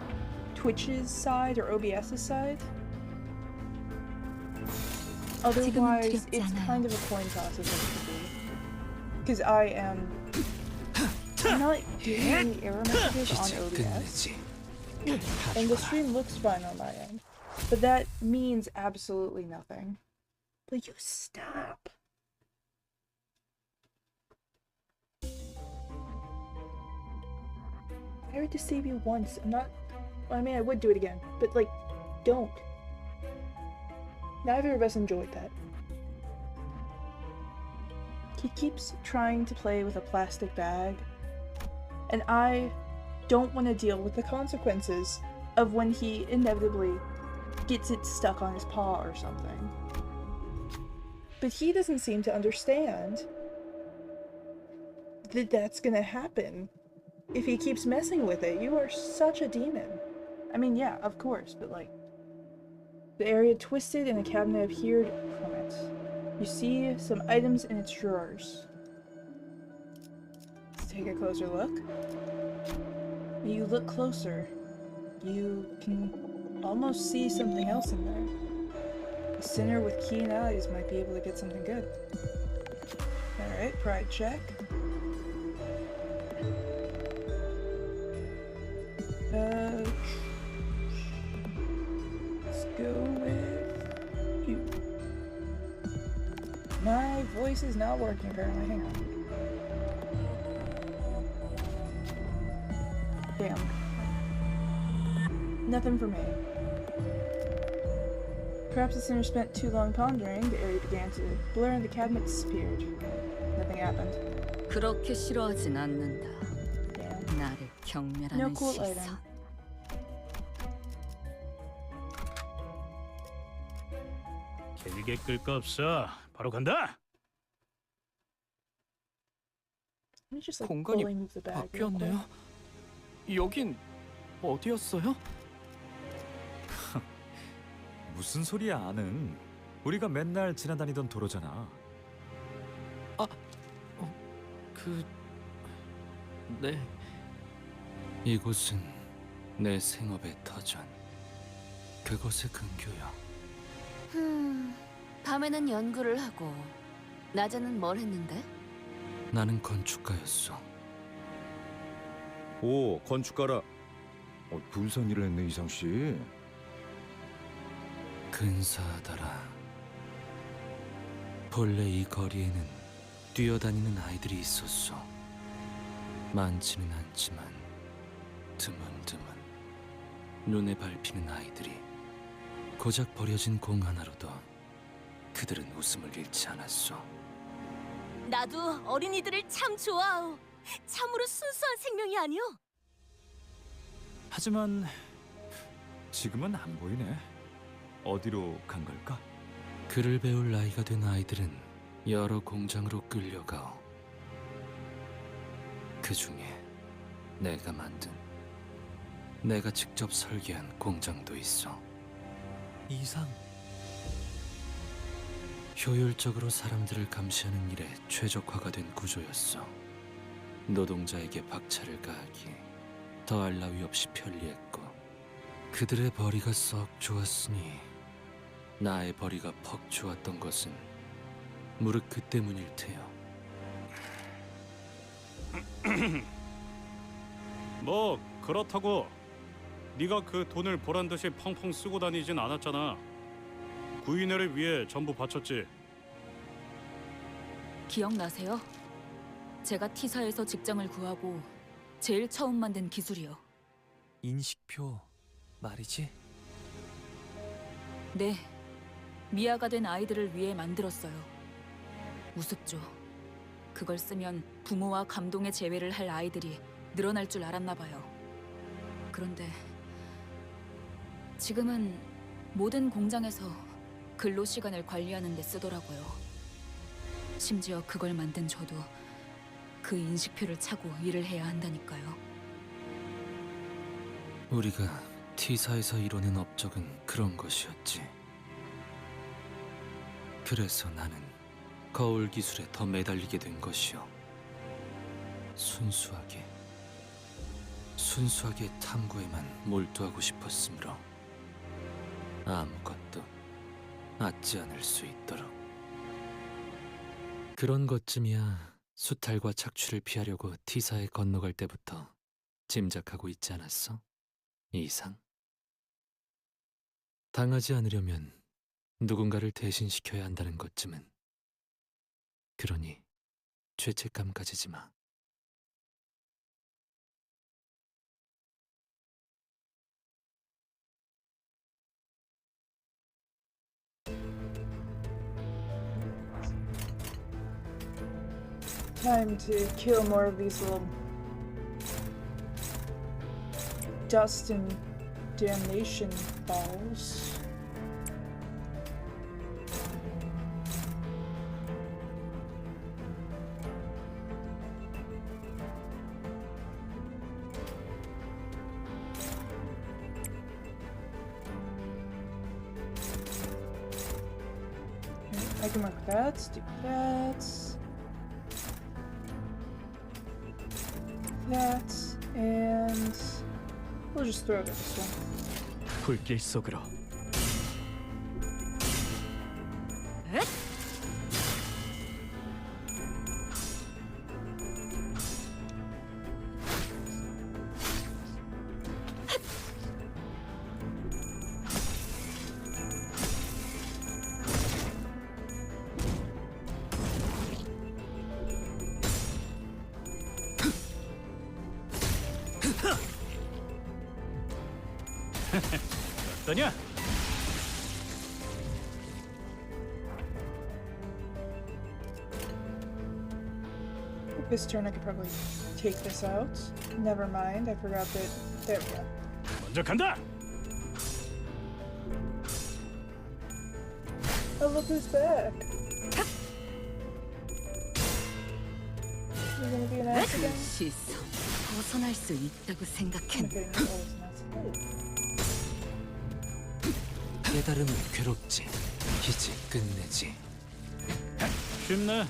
Twitch's side or OBS's side. Otherwise, 두렵지 it's 않아요. kind of a coin toss as it could be. Because I am not getting any error messages on 빛을 OBS. 끝내지. And the stream looks fine on my end. But that means absolutely nothing. But you stop. I already save you once. I'm not. I mean, I would do it again. But, like, don't. Neither of us enjoyed that. He keeps trying to play with a plastic bag. And I don't want to deal with the consequences of when he inevitably gets it stuck on his paw or something. But he doesn't seem to understand that that's gonna happen if he keeps messing with it. You are such a demon. I mean, yeah, of course, but like, the area twisted and a cabinet appeared from it. You see some items in its drawers. Let's take a closer look. When you look closer, you can almost see something else in there. A sinner with keen eyes might be able to get something good. Alright, pride check. Let's go with you. My voice is not working apparently. Hang on. Damn. Nothing for me. Perhaps the sinner spent too long pondering. The area began to blur and the cabinet disappeared. Nothing happened. 그렇게 싫어하진 않는다. 나를 No 경멸하는 cool 시선. item. 길게 끌 거 없어. 바로 간다. Let me just like 공간이 fully move the bag real quick. 바뀌었네요. 여긴 어디였어요? 무슨 소리야, 아는. 우리가 맨날 지나다니던 도로잖아. 네. 이곳은 내 생업의 터전. 그것의 근교야. 밤에는 연구를 하고 낮에는 뭘 했는데? 나는 건축가였어. 오, 건축가라. 불선 일을 했네, 이상 씨. 근사하더라. 본래 이 거리에는 뛰어다니는 아이들이 있었어. 많지는 않지만 드문드문 눈에 밟히는 아이들이. 고작 버려진 공 하나로도 그들은 웃음을 잃지 않았어. 나도 어린이들을 참 좋아하오. 참으로 순수한 생명이 아니오. 하지만 지금은 안 보이네. 어디로 간 걸까? 글을 배울 나이가 된 아이들은 여러 공장으로 끌려가오. 그 중에 내가 직접 설계한 공장도 있어. 이상. 효율적으로 사람들을 감시하는 일에 최적화가 된 구조였어. 노동자에게 박차를 가하기에 더할 나위 없이 편리했고, 그들의 벌이가 썩 좋았으니 나의 벌이가 퍽 좋았던 것은 무릇 그 때문일 테요. 뭐 그렇다고 네가 그 돈을 보란듯이 펑펑 쓰고 다니진 않았잖아. 구인회를 위해 전부 바쳤지. 기억나세요? 제가 T사에서 직장을 구하고 제일 처음 만든 기술이요. 인식표 말이지? 네, 미아가 된 아이들을 위해 만들었어요. 우습죠. 그걸 쓰면 부모와 감동의 재회를 할 아이들이 늘어날 줄 알았나 봐요. 그런데 지금은 모든 공장에서 근로 시간을 관리하는 데 쓰더라고요. 심지어 그걸 만든 저도 그 인식표를 차고 일을 해야 한다니까요. 우리가 T사에서 이뤄낸 업적은 그런 것이었지. 그래서 나는 거울 기술에 더 매달리게 된 것이요. 순수하게 탐구에만 몰두하고 싶었으므로 아무것도 앗지 않을 수 있도록. 그런 것쯤이야 수탈과 착취를 피하려고 T사에 건너갈 때부터 짐작하고 있지 않았어? 이상? 당하지 않으려면 누군가를 대신시켜야 한다는 것쯤은. 그러니 죄책감 가지지 마. Time to kill more of these little dust and damnation balls. I can mark that, do that. That, and we'll just throw it at this one. 불길 속으로. 어떠냐? This turn I could probably take this out. Never mind, I forgot that. There we go. 먼저 간다. Oh, look who's back. You're gonna be an ass again? 시선 벗어날 수 있다고 생각했나? Okay, no, it's not. 깨달음은 괴롭지. 이제 끝내지. 쉽네.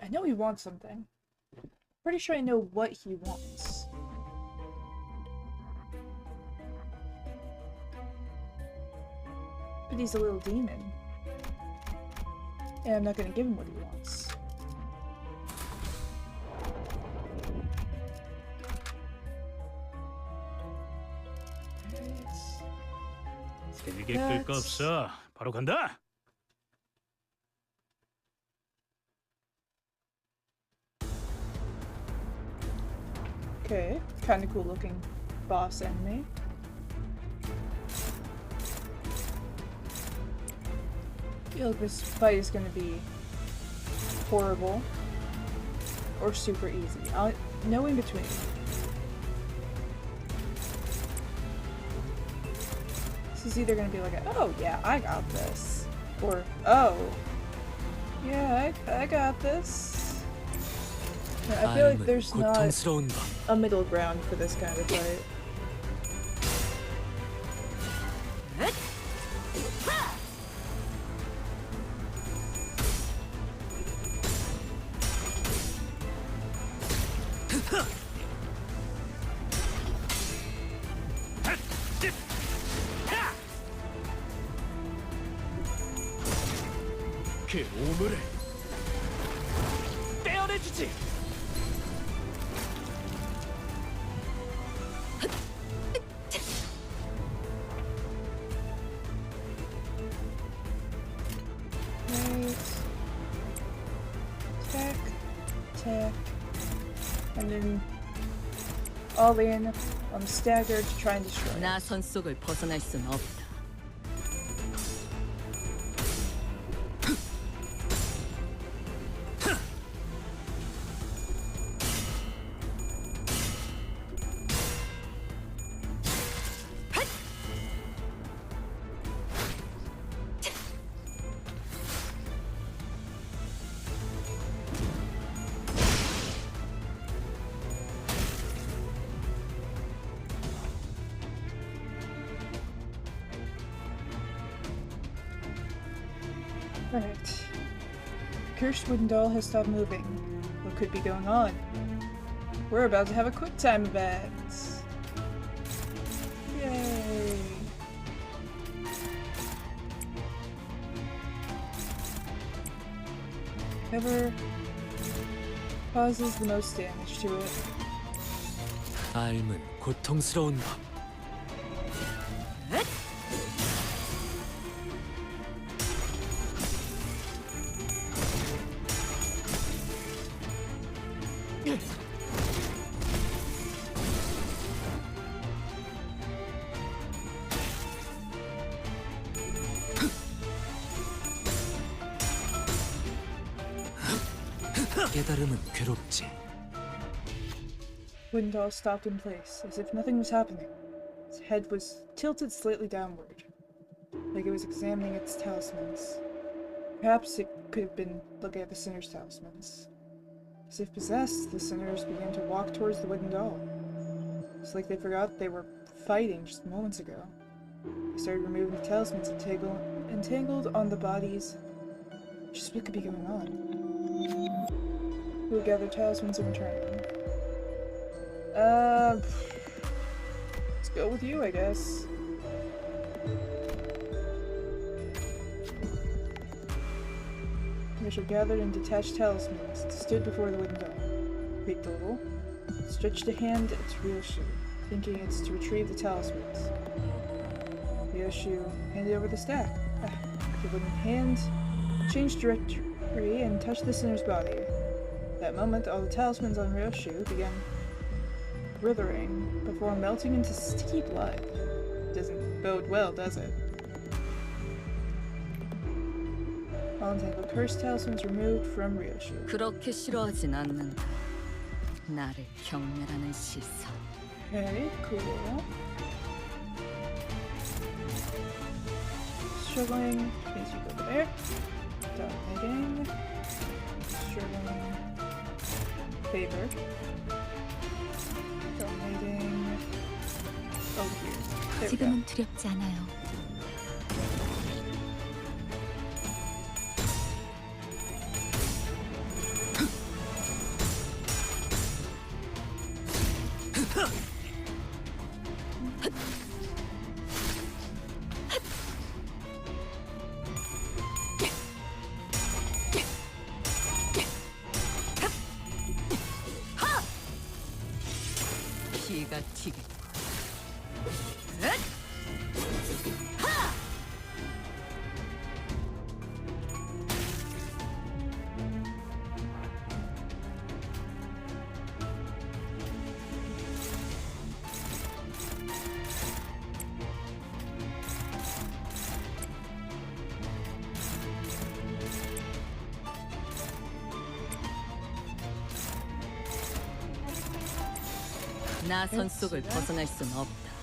I know he wants something. Pretty sure I know what he wants. But he's a little demon. And I'm not gonna give him what he wants. 길게 끌 거 없어. 바로 간다. Okay, kinda cool looking boss enemy. I feel like this fight is gonna be horrible or super easy. No in between. This is either gonna be like, oh yeah, I got this, or oh yeah, I got this. I feel like there's not a middle ground for this kind of fight. 그 오물을 떼어내주지. And then all in on the stagger to try and destroy it. 나선 속을 벗어날 순 없다. Right. Cursed wooden doll has stopped moving. What could be going on? We're about to have a quick time event. Yay. Whoever causes the most damage to it. 삶은 고통스러운 법. 깨달음은 괴롭지. Wooden doll stopped in place, as if nothing was happening. Its head was tilted slightly downward, like it was examining its talismans. Perhaps it could have been looking at the sinner's talismans. As if possessed, the sinners began to walk towards the wooden doll. It's like they forgot they were fighting just moments ago. They started removing the talismans entangled on the bodies. Just what could be going on? Who will gather talismans and return them? Let's go with you, I guess. Mitchell gathered and detached talismans and stood before the window. Creaked a little. Stretched a hand at Ryoshu, thinking it's to retrieve the talismans. Ryoshu handed over the stack. The wooden hand changed trajectory and touched the sinner's body. At that moment, all the talismans on Ryoshu began withering before melting into sticky blood. Doesn't bode well, does it? All entangled cursed talismans removed from Ryoshu. 그렇게 싫어하진 않는다. 나를 경멸하는 시선. Okay, cool. Struggling means you go over there. Dominating. Struggling. Favored. Dominating. Over here. There we go. 지금은 두렵지 않아요. 기가 튀겠고. 나 선 속을 벗어날 순 없다.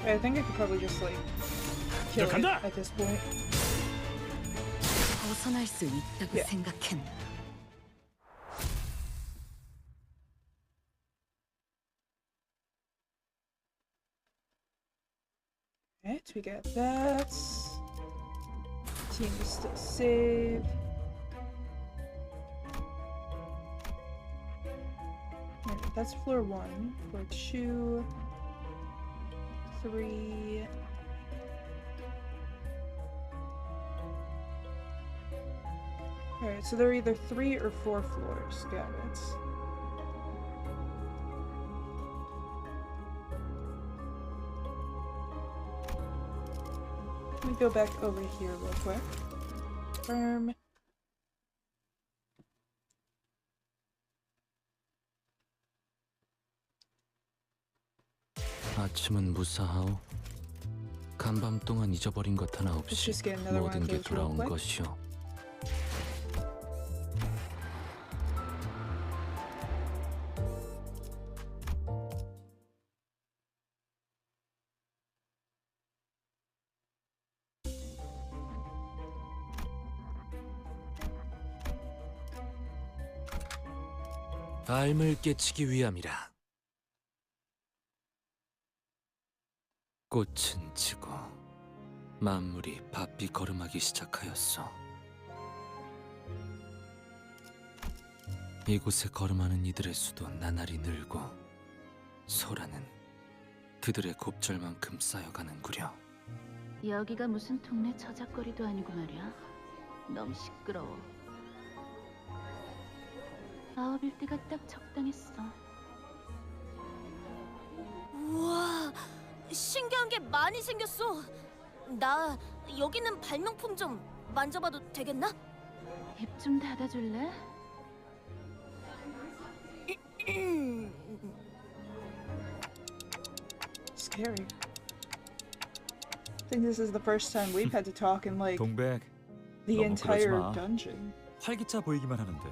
I think I could probably just like kill it at this point. 벗어날 수 있다고 생각했나? Alright, we got that. Team is still save. Alright, that's floor 1. Floor 2. 3. Alright, so there are either 3 or 4 floors. Got it. Let me go back over here real quick. Confirm. 아침은 무사하오. 간밤 동안 잊어버린 것 하나 없이 모든 게 돌아온 것이오. 삶을 깨치기 위함이라. 꽃은 지고 만물이 바삐 걸음하기 시작하였어. 이곳에 걸음하는 이들의 수도 나날이 늘고 소라는 그들의 곱절만큼 쌓여가는구려. 여기가 무슨 동네 저작거리도 아니고 말이야. 너무 시끄러워. 9일 때가 딱 적당했어. 우와, 신기한 게 많이 생겼어. 나 여기 있는 발명품 좀 만져봐도 되겠나? 입 좀 닫아줄래? Scary. think this is the first time we've had to talk in like 동백, the 너무 entire 그러지 마. dungeon. 활기차 보이기만 하는데.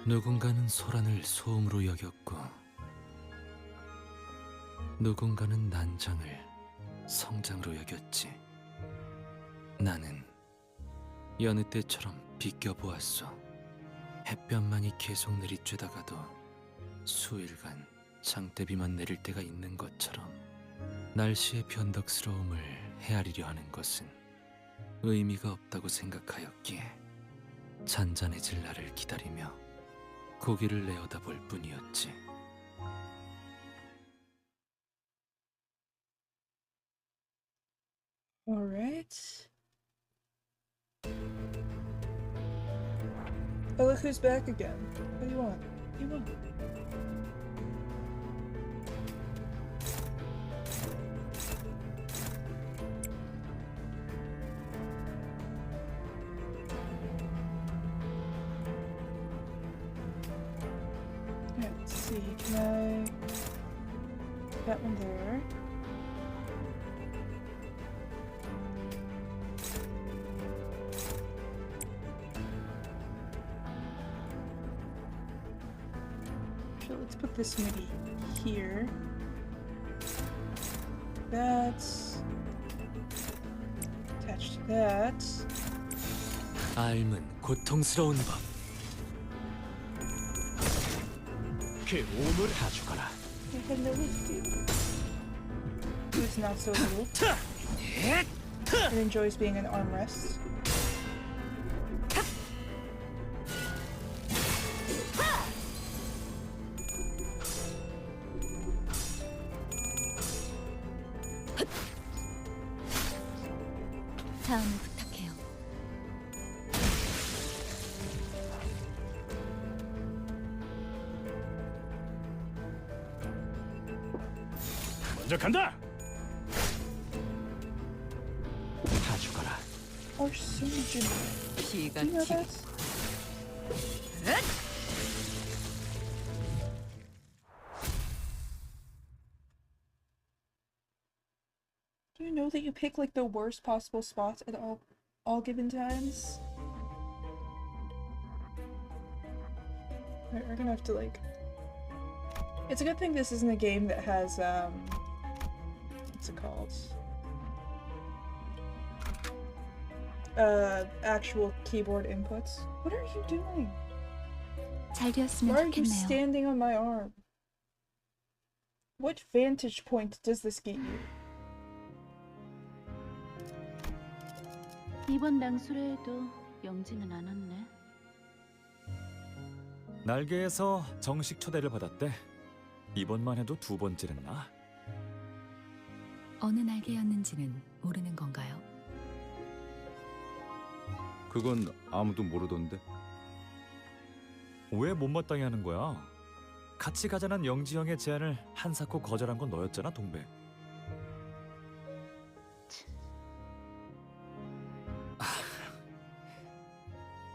누군가는 소란을 소음으로 여겼고 누군가는 난장을 성장으로 여겼지. 나는 여느 때처럼 비껴보았어. 햇볕만이 계속 내리쬐다가도 수일간 장대비만 내릴 때가 있는 것처럼 날씨의 변덕스러움을 헤아리려 하는 것은 의미가 없다고 생각하였기에 잔잔해질 날을 기다리며 고개를 내어다볼 뿐이었지. Alright. Oh, look who's back again. What do you want? What do you want? Let's see, can I... That one there. So let's put this maybe here. That's... attached to that. 삶은 고통스러운 법. 그 몸을 가져가라. Hello, who's not so little and enjoys being an armrest. 다음을 부탁해요. 먼저 간다. 가져가라. Or soon, 피가 you know 튀고 that? Do you know that you pick like the worst possible spots at all given times? We're gonna have to like... It's a good thing this isn't a game that has what's it called? Actual keyboard inputs. What are you doing? 잘 되었으면 Why are you 좋겠네요. standing on my arm? What vantage point does this get you? 이번 낭수레에도 영지는 안 왔네. 날개에서 정식 초대를 받았대. 이번만 해도 두 번째랬나? 어느 날개였는지는 모르는 건가요? 그건 아무도 모르던데. 왜 못마땅해 하는 거야? 같이 가자는 영지 형의 제안을 한사코 거절한 건 너였잖아, 동백.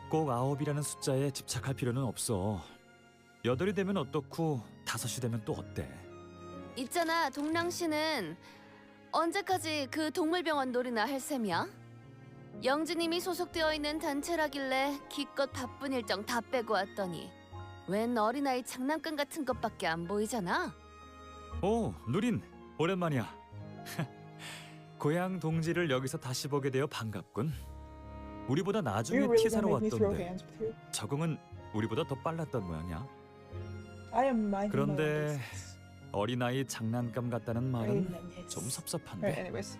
꼭 9이라는 숫자에 집착할 필요는 없어. 8이 되면 어떻고 5이 되면 또 어때? 있잖아, 동랑 씨는 언제까지 그 동물병원 놀이나 할 셈이야? 영지님이 소속되어 있는 단체라길래 기껏 바쁜 일정 다 빼고 왔더니 웬 어린아이 장난감 같은 것밖에 안 보이잖아? 오, 누린, 오랜만이야. 고향 동지를 여기서 다시 보게 되어 반갑군. 우리보다 나중에 You're really 티사로 gonna make me throw 왔던데 hands with you. 적응은 우리보다 더 빨랐던 모양이야. I am minding my own 그런데 business. 어린아이 장난감 같다는 말은 Alright, 좀 섭섭한데. anyways.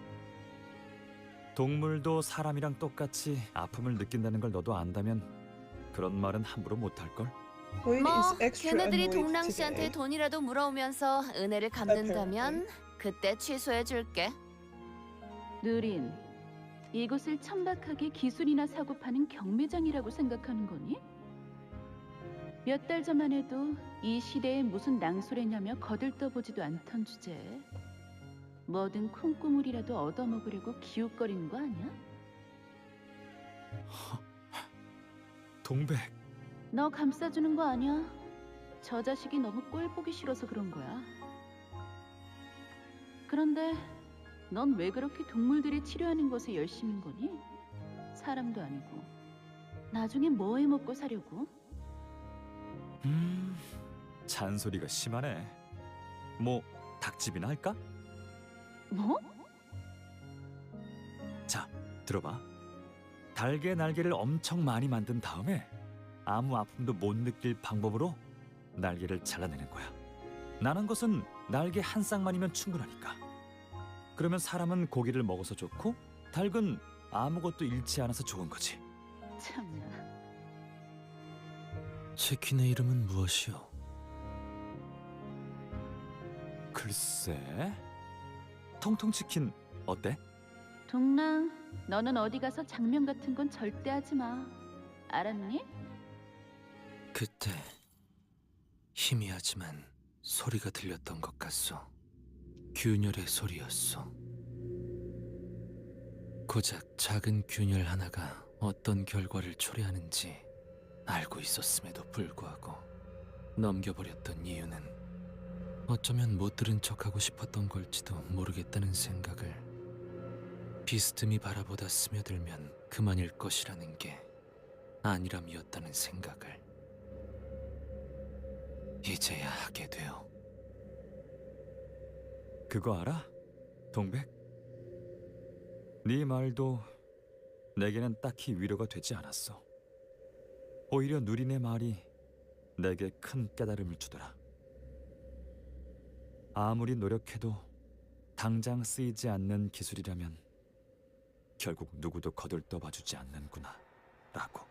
동물도 사람이랑 똑같이 아픔을 느낀다는 걸 너도 안다면 그런 말은 함부로 못할걸? Boyd 뭐 is extra 걔네들이 annoyed 동랑 씨한테 today. 돈이라도 물어오면서 은혜를 갚는다면 그때 취소해줄게. 느린, 이곳을 천박하게 기술이나 사고 파는 경매장이라고 생각하는 거니? 몇 달 전만 해도 이 시대에 무슨 낭소래냐며 거들떠보지도 않던 주제에 뭐든 콩고물이라도 얻어먹으려고 기웃거리는 거 아니야? 동백, 너 감싸주는 거 아니야? 저 자식이 너무 꼴 보기 싫어서 그런 거야. 그런데 넌 왜 그렇게 동물들이 치료하는 것에 열심인 거니? 사람도 아니고. 나중에 뭐 해 먹고 사려고? 잔소리가 심하네. 뭐 닭집이나 할까? 뭐? 자, 들어봐. 달개 날개를 엄청 많이 만든 다음에 아무 아픔도 못 느낄 방법으로 날개를 잘라내는 거야. 나는 것은 날개 한 쌍만이면 충분하니까. 그러면 사람은 고기를 먹어서 좋고 닭은 아무것도 잃지 않아서 좋은 거지. 참나. 치킨의 이름은 무엇이오? 글쎄, 통통치킨 어때? 동랑, 너는 어디 가서 장면 같은 건 절대 하지 마. 알았니? 그때 희미하지만 소리가 들렸던 것 같소. 균열의 소리였소. 고작 작은 균열 하나가 어떤 결과를 초래하는지 알고 있었음에도 불구하고 넘겨버렸던 이유는 어쩌면 못 들은 척하고 싶었던 걸지도 모르겠다는 생각을 비스듬히 바라보다 스며들면 그만일 것이라는 게 아니람이었다는 생각을 이제야 하게 되어. 그거 알아? 동백? 네 말도 내게는 딱히 위로가 되지 않았어. 오히려 누리네 말이 내게 큰 깨달음을 주더라. 아무리 노력해도 당장 쓰이지 않는 기술이라면 결국 누구도 거들떠봐주지 않는구나 라고.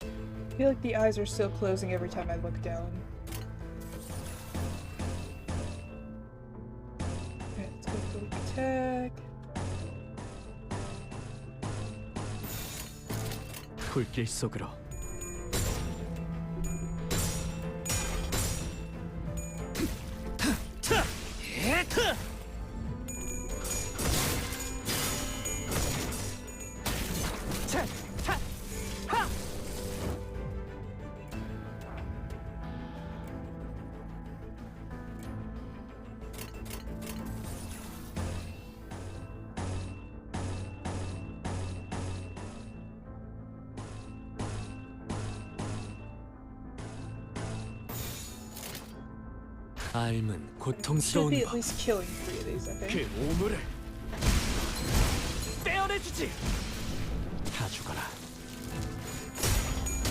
I feel like the eyes are still closing every time I look down. Okay, let's go for the attack. 불길 속으로. 알은 Should 고통스러운 be at 법. least killing 3 of these, I think. 그 오물을 떼어내주지. 다 죽어라.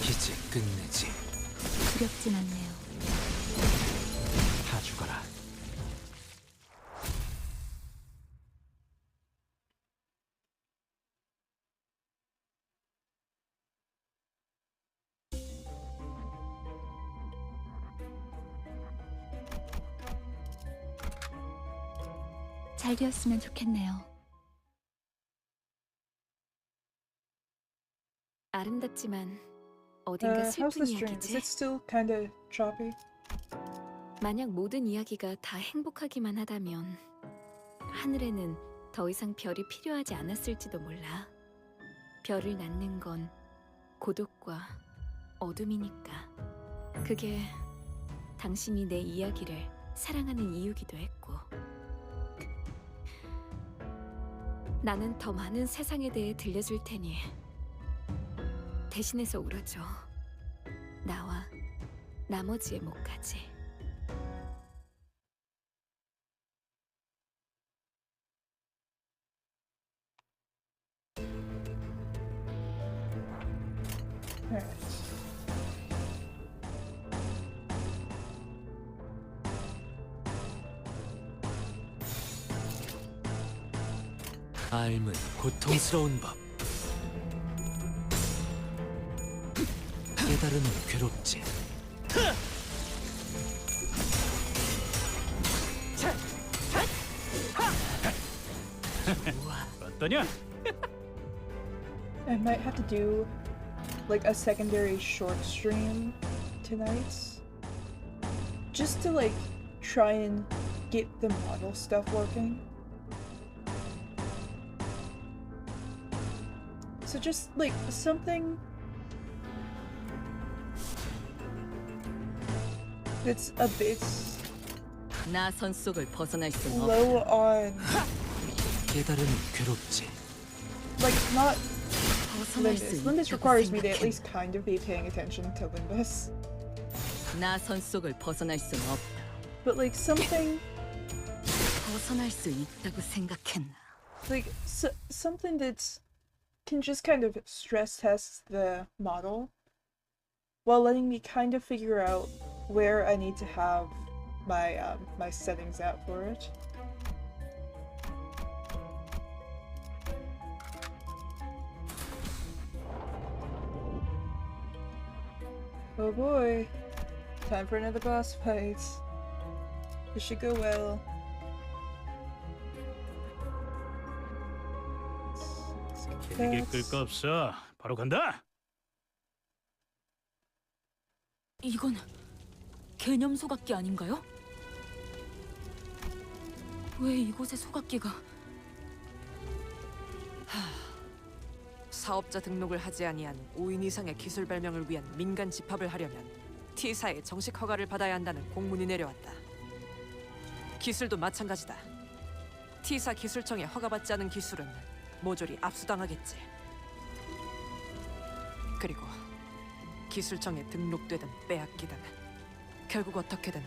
이제 끝내지. 두렵진 않네요. 다 죽어라. 잘 되었으면 좋겠네요. 아름답지만 어딘가 How's 슬픈 the stream? Is 이야기지. it still kinda choppy? 만약 모든 이야기가 다 행복하기만 하다면 하늘에는 더 이상 별이 필요하지 않았을지도 몰라. 별을 낳는 건 고독과 어둠이니까. 그게 당신이 내 이야기를 사랑하는 이유기도 했고. 나는 더 많은 세상에 대해 들려줄 테니 대신해서 울어줘. 나와 나머지의 목까지. Alright. 알은 고통스러운 법. 깨달음은 괴롭지. 어떠냐? I might have to do like a secondary short stream tonight. Just to like try and get the model stuff working. So just like something It's a bit 나선 속을 벗어날 수는 low 없다. on, 깨달음이 괴롭지. like, not 벗어날 수 Limbus. Limbus 있다고 requires me to at 생각했나? least kind of be paying attention to Limbus. 나선 속을 벗어날 수는 없다. But like something, 벗어날 수 있다고 생각했나? like something that can just kind of stress test the model while letting me kind of figure out where I need to have my my settings at for it. Oh boy, time for another boss fight. This should go well. 길게 끌 거 없어. 바로 간다. 이건 개념 소각기 아닌가요? 왜 이곳에 소각기가? 사업자 등록을 하지 아니한 5인 이상의 기술 발명을 위한 민간 집합을 하려면 T사의 정식 허가를 받아야 한다는 공문이 내려왔다. 기술도 마찬가지다. T사 기술청에 허가받지 않은 기술은 모조리 압수당하겠지. 그리고 기술청에 등록되든 빼앗기든 결국 어떻게든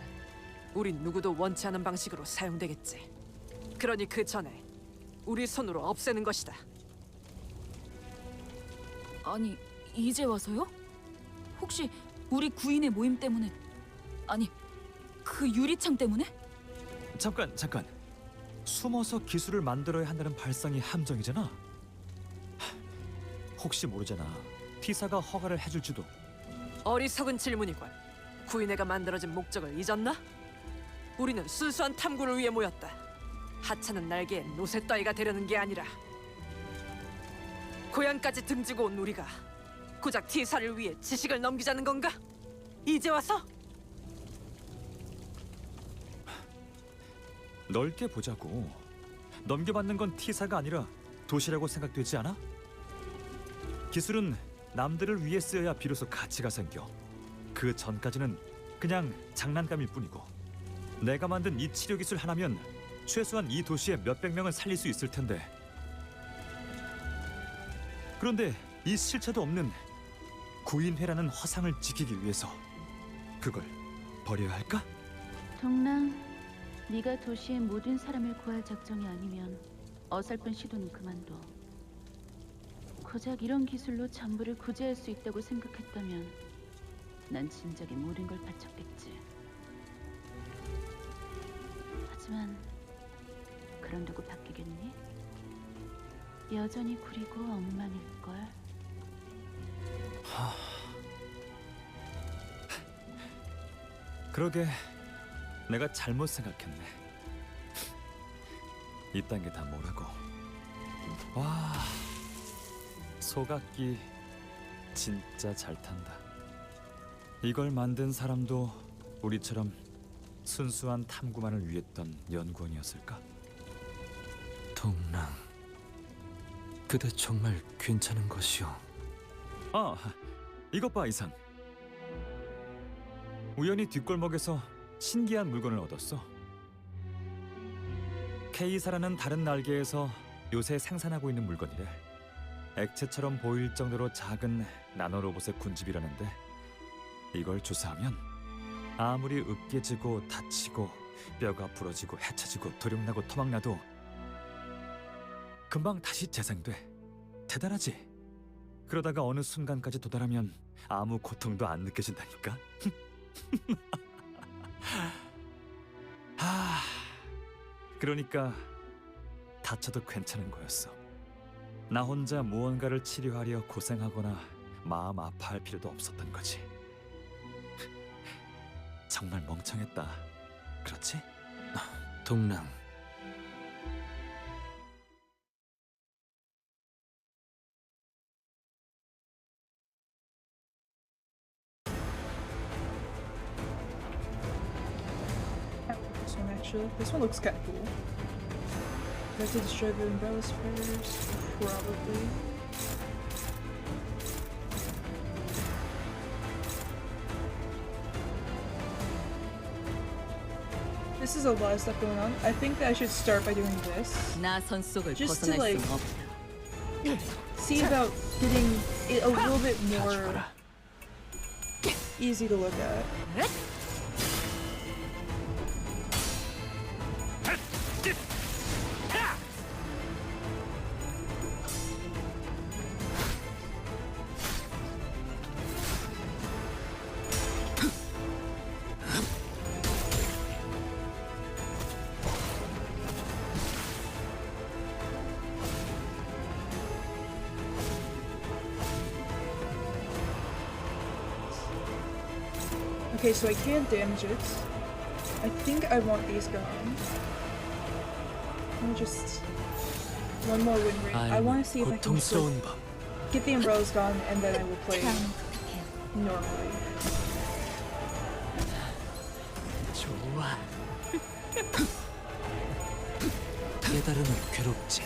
우린 누구도 원치 않은 방식으로 사용되겠지. 그러니 그 전에 우리 손으로 없애는 것이다. 아니, 이제 와서요? 혹시 우리 구인의 모임 때문에? 아니, 그 유리창 때문에? 잠깐. 숨어서 기술을 만들어야 한다는 발상이 함정이잖아. 혹시 모르잖아. T사가 허가를 해줄지도. 어리석은 질문이군. 구인회가 만들어진 목적을 잊었나? 우리는 순수한 탐구를 위해 모였다. 하찮은 날개에 노새 따위가 되려는 게 아니라 고향까지 등지고 온 우리가 고작 T사를 위해 지식을 넘기자는 건가? 이제 와서? 넓게 보자고. 넘겨받는 건 T사가 아니라 도시라고 생각되지 않아? 기술은 남들을 위해 쓰여야 비로소 가치가 생겨. 그 전까지는 그냥 장난감일 뿐이고. 내가 만든 이 치료 기술 하나면 최소한 이 도시에 몇백 명은 살릴 수 있을 텐데. 그런데 이 실체도 없는 구인회라는 허상을 지키기 위해서 그걸 버려야 할까? 동랑, 네가 도시의 모든 사람을 구할 작정이 아니면 어설픈 시도는 그만둬. 고작 이런 기술로 전부를 구제할 수 있다고 생각했다면 난 진작에 모든 걸 바쳤겠지. 하지만 그런다고 바뀌겠니? 여전히 구리고 엉망일걸. 그러게 내가 잘못 생각했네. 이딴 게 다 뭐라고. 와, 소각기 진짜 잘 탄다. 이걸 만든 사람도 우리처럼 순수한 탐구만을 위했던 연구원이었을까? 동랑, 그대 정말 괜찮은 것이오. 아, 이것 봐 이상. 우연히 뒷골목에서 신기한 물건을 얻었어. K사라는 다른 날개에서 요새 생산하고 있는 물건이래. 액체처럼 보일 정도로 작은 나노로봇의 군집이라는데 이걸 조사하면 아무리 으깨지고 다치고 뼈가 부러지고 헤쳐지고 도력나고 토막나도 금방 다시 재생돼. 대단하지? 그러다가 어느 순간까지 도달하면 아무 고통도 안 느껴진다니까. 그러니까 다쳐도 괜찮은 거였어. 나 혼자 무언가를 치료하려 고생하거나 마음 아파할 필요도 없었던 거지. 정말 멍청했다. 그렇지? 동랑, This one actually. This one looks kind of cool. Do I have to destroy the umbrellas first? Probably. This is a lot of stuff going on. I think that I should start by doing this. 나선 속을 Just to 벗어날 like 순 없다. see about getting it a little bit more easy to look at. Okay, so I can't damage it. I think I want these gone. Let me just... one more win rate. I want to see if I can just, like, get the umbrellas gone, and then I will play normally. 좋아. 깨달음은 괴롭지.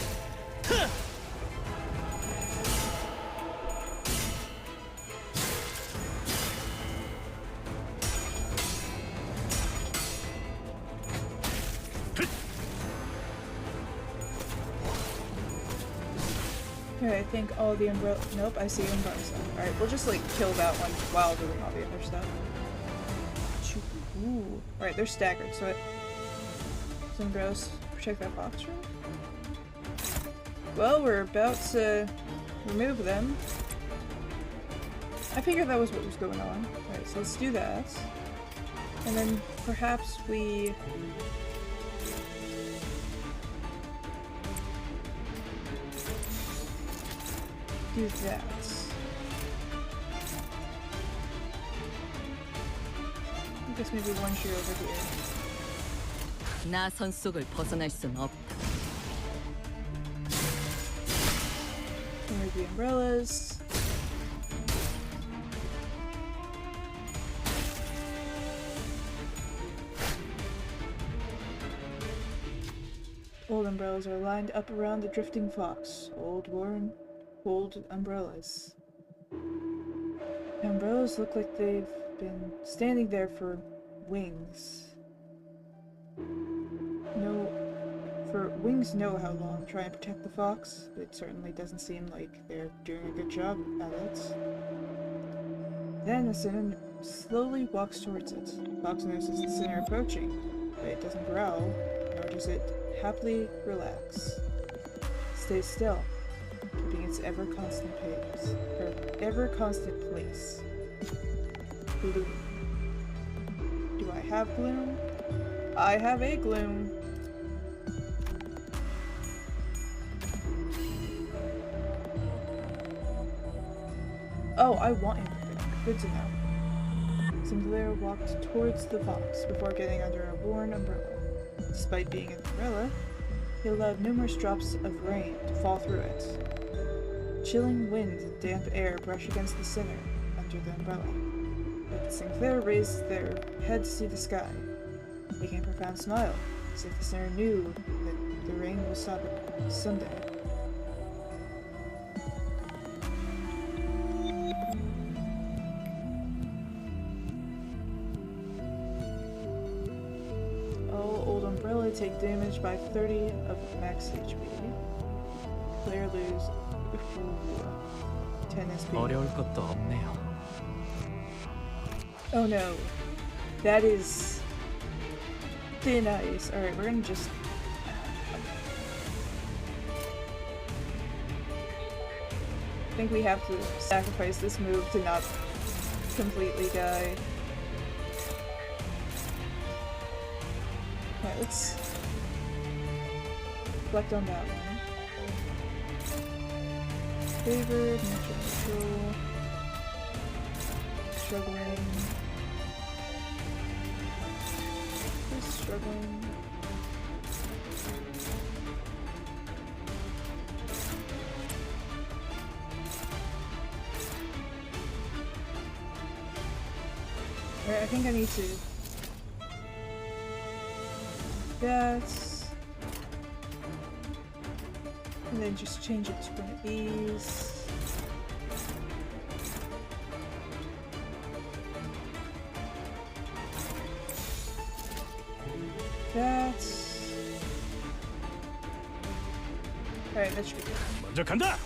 Okay, I think all the umbrella. Nope, I see umbrellas. Alright, we'll just like kill that one while doing all the other stuff. Ooh. Alright, they're staggered, so some umbrellas protect that box room. Well, we're about to remove them. I figured that was what was going on. Alright, so let's do that. And then perhaps we... do that. I guess maybe one here over here. 나선 속을 벗어날 순 없다. Remove the umbrellas. Old umbrellas are lined up around the drifting fox. Old worn umbrellas. The umbrellas look like they've been standing there for wings. Wings know how long. Try and protect the fox. It certainly doesn't seem like they're doing a good job at it. Then the sinner slowly walks towards it. Fox notices the sinner approaching, but it doesn't growl, nor does it happily relax. Stays still, keeping its ever-constant pace, or ever-constant place. Gloom. Do I have gloom? I have a gloom. Oh, I want him. Good to know. Sinclair walked towards the fox before getting under a worn umbrella. Despite being an umbrella, he allowed numerous drops of rain to fall through it. Chilling wind and damp air brush against the sinner under the umbrella. But Sinclair raised their head to see the sky, making a profound smile, as if the sinner knew that the rain will stop someday. Take damage by 30 of max HP. Player lose 10 SP. 어려울 것도 없네요. Oh no. That is thin ice. Alright, we're gonna just... I think we have to sacrifice this move to not completely die. Alright, let's reflect on that one. Favored, neutral, struggling. Just struggling. Alright, I think I need to... That's... and then just change it to one of these. that. Alright, that should be good. 먼저 간다.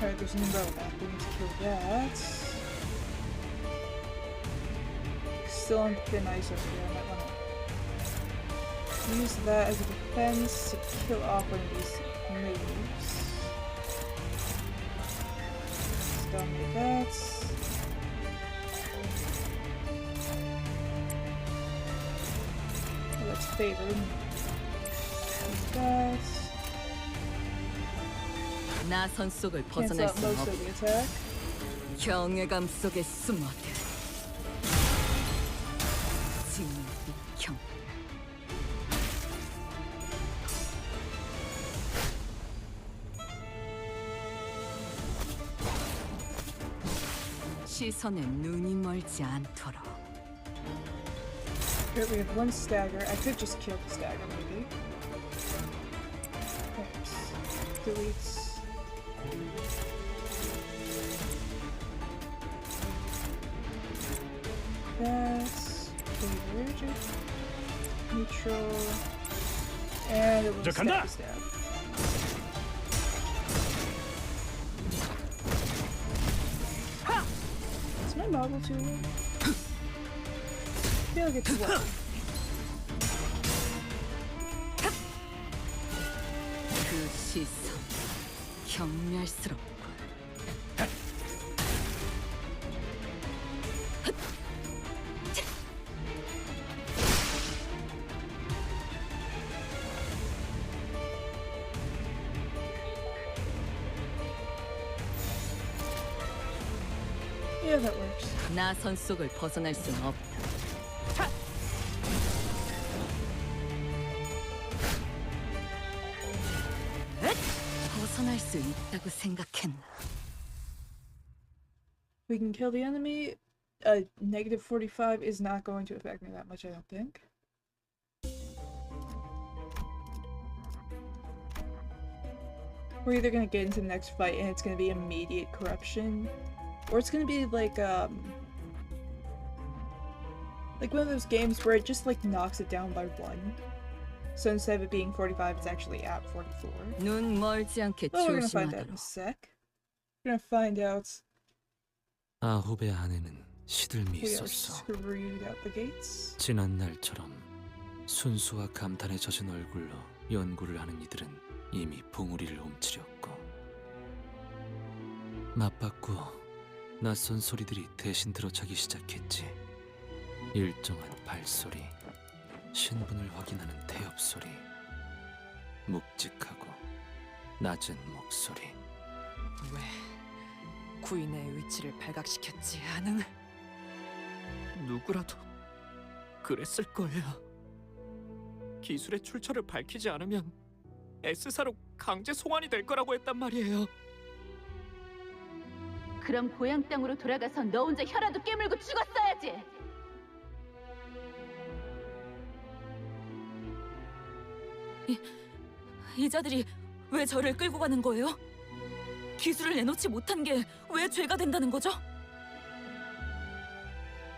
Alright, there's an umbrella back. We need to kill that. Still on thin ice over here. I might want to use that as a defense to kill off one of these moves. Dominate that. Let's favor. Use that. 나선 속을 Cancel 벗어날 out 수 most 없다. of the attack. 경외감 속에 숨어들. 지는 익형. 시선에 눈이 멀지 않도록. Here we have one stagger. I could just kill the stagger, maybe. Right. Deletes. That's favored. Neutral. And a little 간다! stabby stab. Is my model too low? I feel like it's low. 그 시선 경멸스럽고. Yeah, that works. 나선 속을 벗어날 순 없다. 벗어날 수 있다고 생각했나? We can kill the enemy. Negative 45 is not going to affect me that much, I don't think. We're either gonna get into the next fight and it's gonna be immediate corruption, or it's gonna be like one of those games where it just like knocks it down by 1. So instead of it being 45, it's actually at 44. 눈 멀지 않게 Well, we're gonna find out in 조심하도록. a sec. We're gonna find out 아홉의 안에는 시들미 we are 있었어. screwed out the gates. 지난 날처럼 순수와 감탄에 젖은 얼굴로 연구를 하는 이들은 이미 봉우리를 훔치렸고 맞받고 낯선 소리들이 대신 들어차기 시작했지. 일정한 발소리, 신분을 확인하는 태엽 소리, 묵직하고 낮은 목소리. 왜 구인의 위치를 발각시켰지 않은? 누구라도 그랬을 거예요. 기술의 출처를 밝히지 않으면 S사로 강제 송환이 될 거라고 했단 말이에요. 그럼 고향 땅으로 돌아가서 너 혼자 혀라도 깨물고 죽었어야지. 이 자들이 왜 저를 끌고 가는 거예요? 기술을 내놓지 못한 게 왜 죄가 된다는 거죠?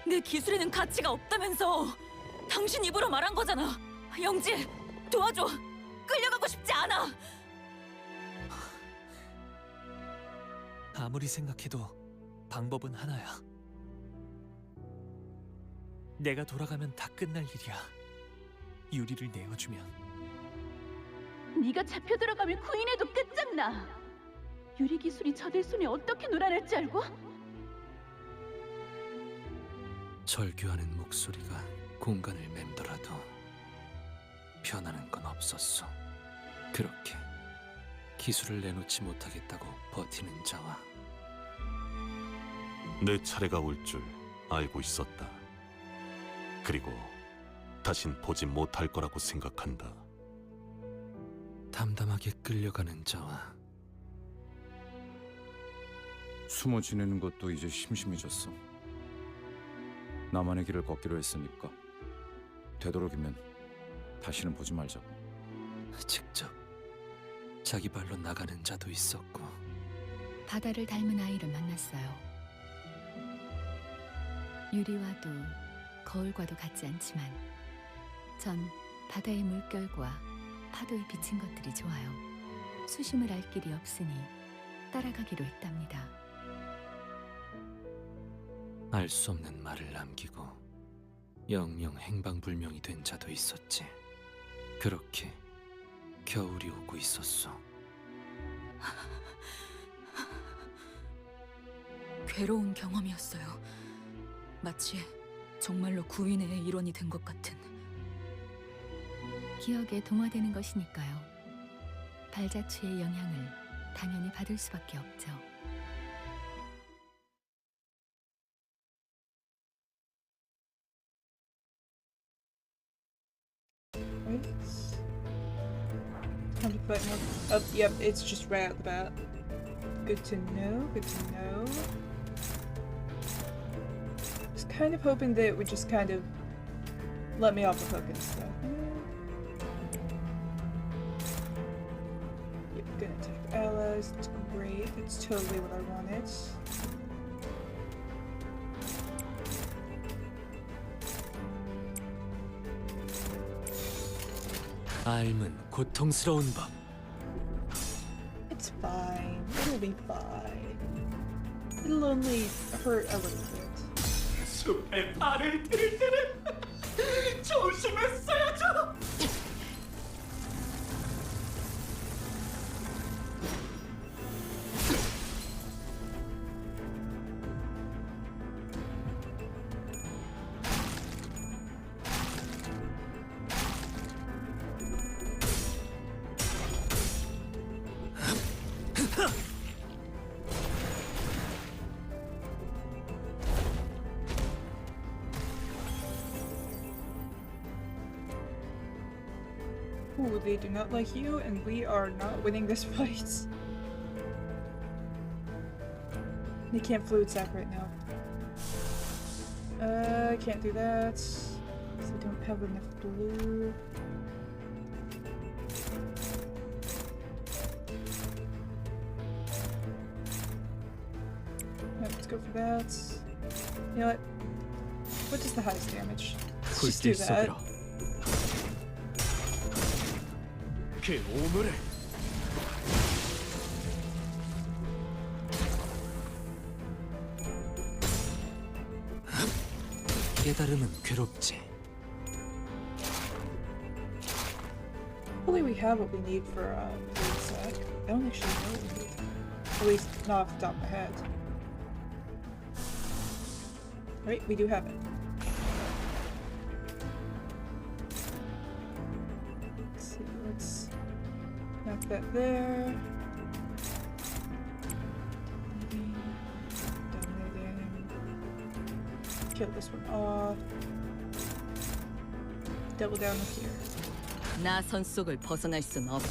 내 기술에는 가치가 없다면서 당신 입으로 말한 거잖아. 영지, 도와줘. 끌려가고 싶지 않아. 아무리 생각해도 방법은 하나야. 내가 돌아가면 다 끝날 일이야. 유리를 내어주면. 네가 잡혀 들어가면 구인해도 끝장나. 유리 기술이 저들 손에 어떻게 놀아날지 알고? 절규하는 목소리가 공간을 맴돌아도 변하는 건 없었어. 그렇게 기술을 내놓지 못하겠다고 버티는 자와 내 차례가 올 줄 알고 있었다. 그리고 다신 보지 못할 거라고 생각한다. 담담하게 끌려가는 자와 숨어 지내는 것도 이제 심심해졌어. 나만의 길을 걷기로 했으니까 되도록이면 다시는 보지 말자고. 직접 자기 발로 나가는 자도 있었고. 바다를 닮은 아이를 만났어요. 유리와도 거울과도 같지 않지만 전 바다의 물결과 파도에 비친 것들이 좋아요. 수심을 알 길이 없으니 따라가기로 했답니다. 알 수 없는 말을 남기고 영영 행방불명이 된 자도 있었지. 그렇게 겨울이 오고 있었어. 괴로운 경험이었어요. 마치 정말로 구인의 일원이 된 것 같은. 기억에 동화되는 것이니까요. 발자취의 영향을 당연히 받을 수밖에 없죠. Right? Time to put more. Oh, yep, it's just right out the bat. Good to know, good to know. Was kind of hoping that it would just kind of let me off the hook and stuff. Yep, gonna attack allies. That's great. That's totally what I wanted. 삶은 고통스러운 법. It's fine. It'll be fine. It'll only hurt a little bit. 숲에 발을 들일 때는 조심했어야죠. Ooh, they do not like you, and we are not winning this fight. They can't fluid sack right now. Can't do that. Because I don't have enough blue. Right, let's go for that. You know what? What does the highest damage? Let's just do that. 그 오물을 깨달음은 괴롭지. Hopefully we have what we need for fluid sack. I don't actually know what we need. At least not off the top of my head. Right, we do have it. Let's see, let's knock that there. Dominating. Kill this one off. Double down up here. 나선 속을 벗어날 순 없다.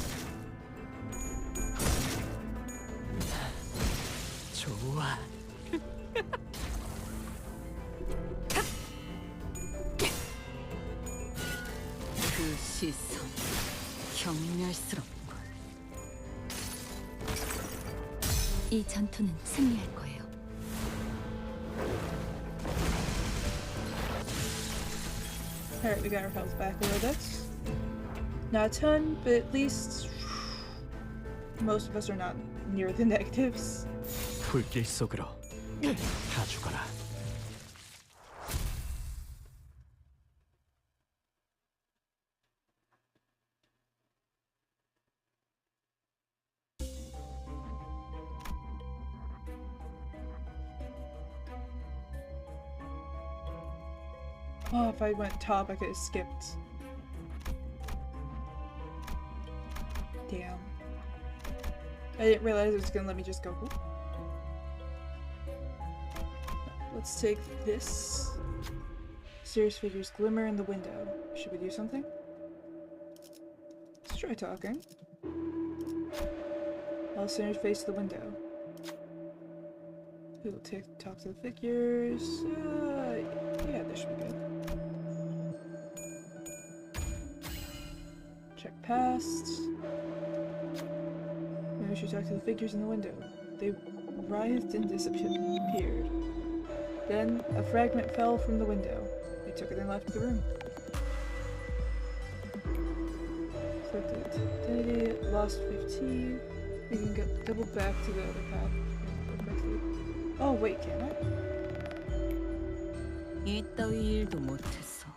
좋아. 그 시선 경멸스럽군. 이 전투는 승리할 거예요. Alright, we got our health back a little bit. Not a ton, but at least most of us are not near the negatives. 불길 속으로 다 죽어라. Oh, if I went top, I could have skipped. Damn. I didn't realize it was gonna let me just go. Ooh. Let's take this. Mysterious figures glimmer in the window. Should we do something? Let's try talking. All sinners face the window. We will talk to the figures. Yeah, this should be good. Check past. Maybe we should talk to the figures in the window. They writhed and disappeared. Then a fragment fell from the window. They took it and left the room. Selected identity, lost 15. We can go double back to the other path. Oh wait, can I? 이따위 일도 못했어.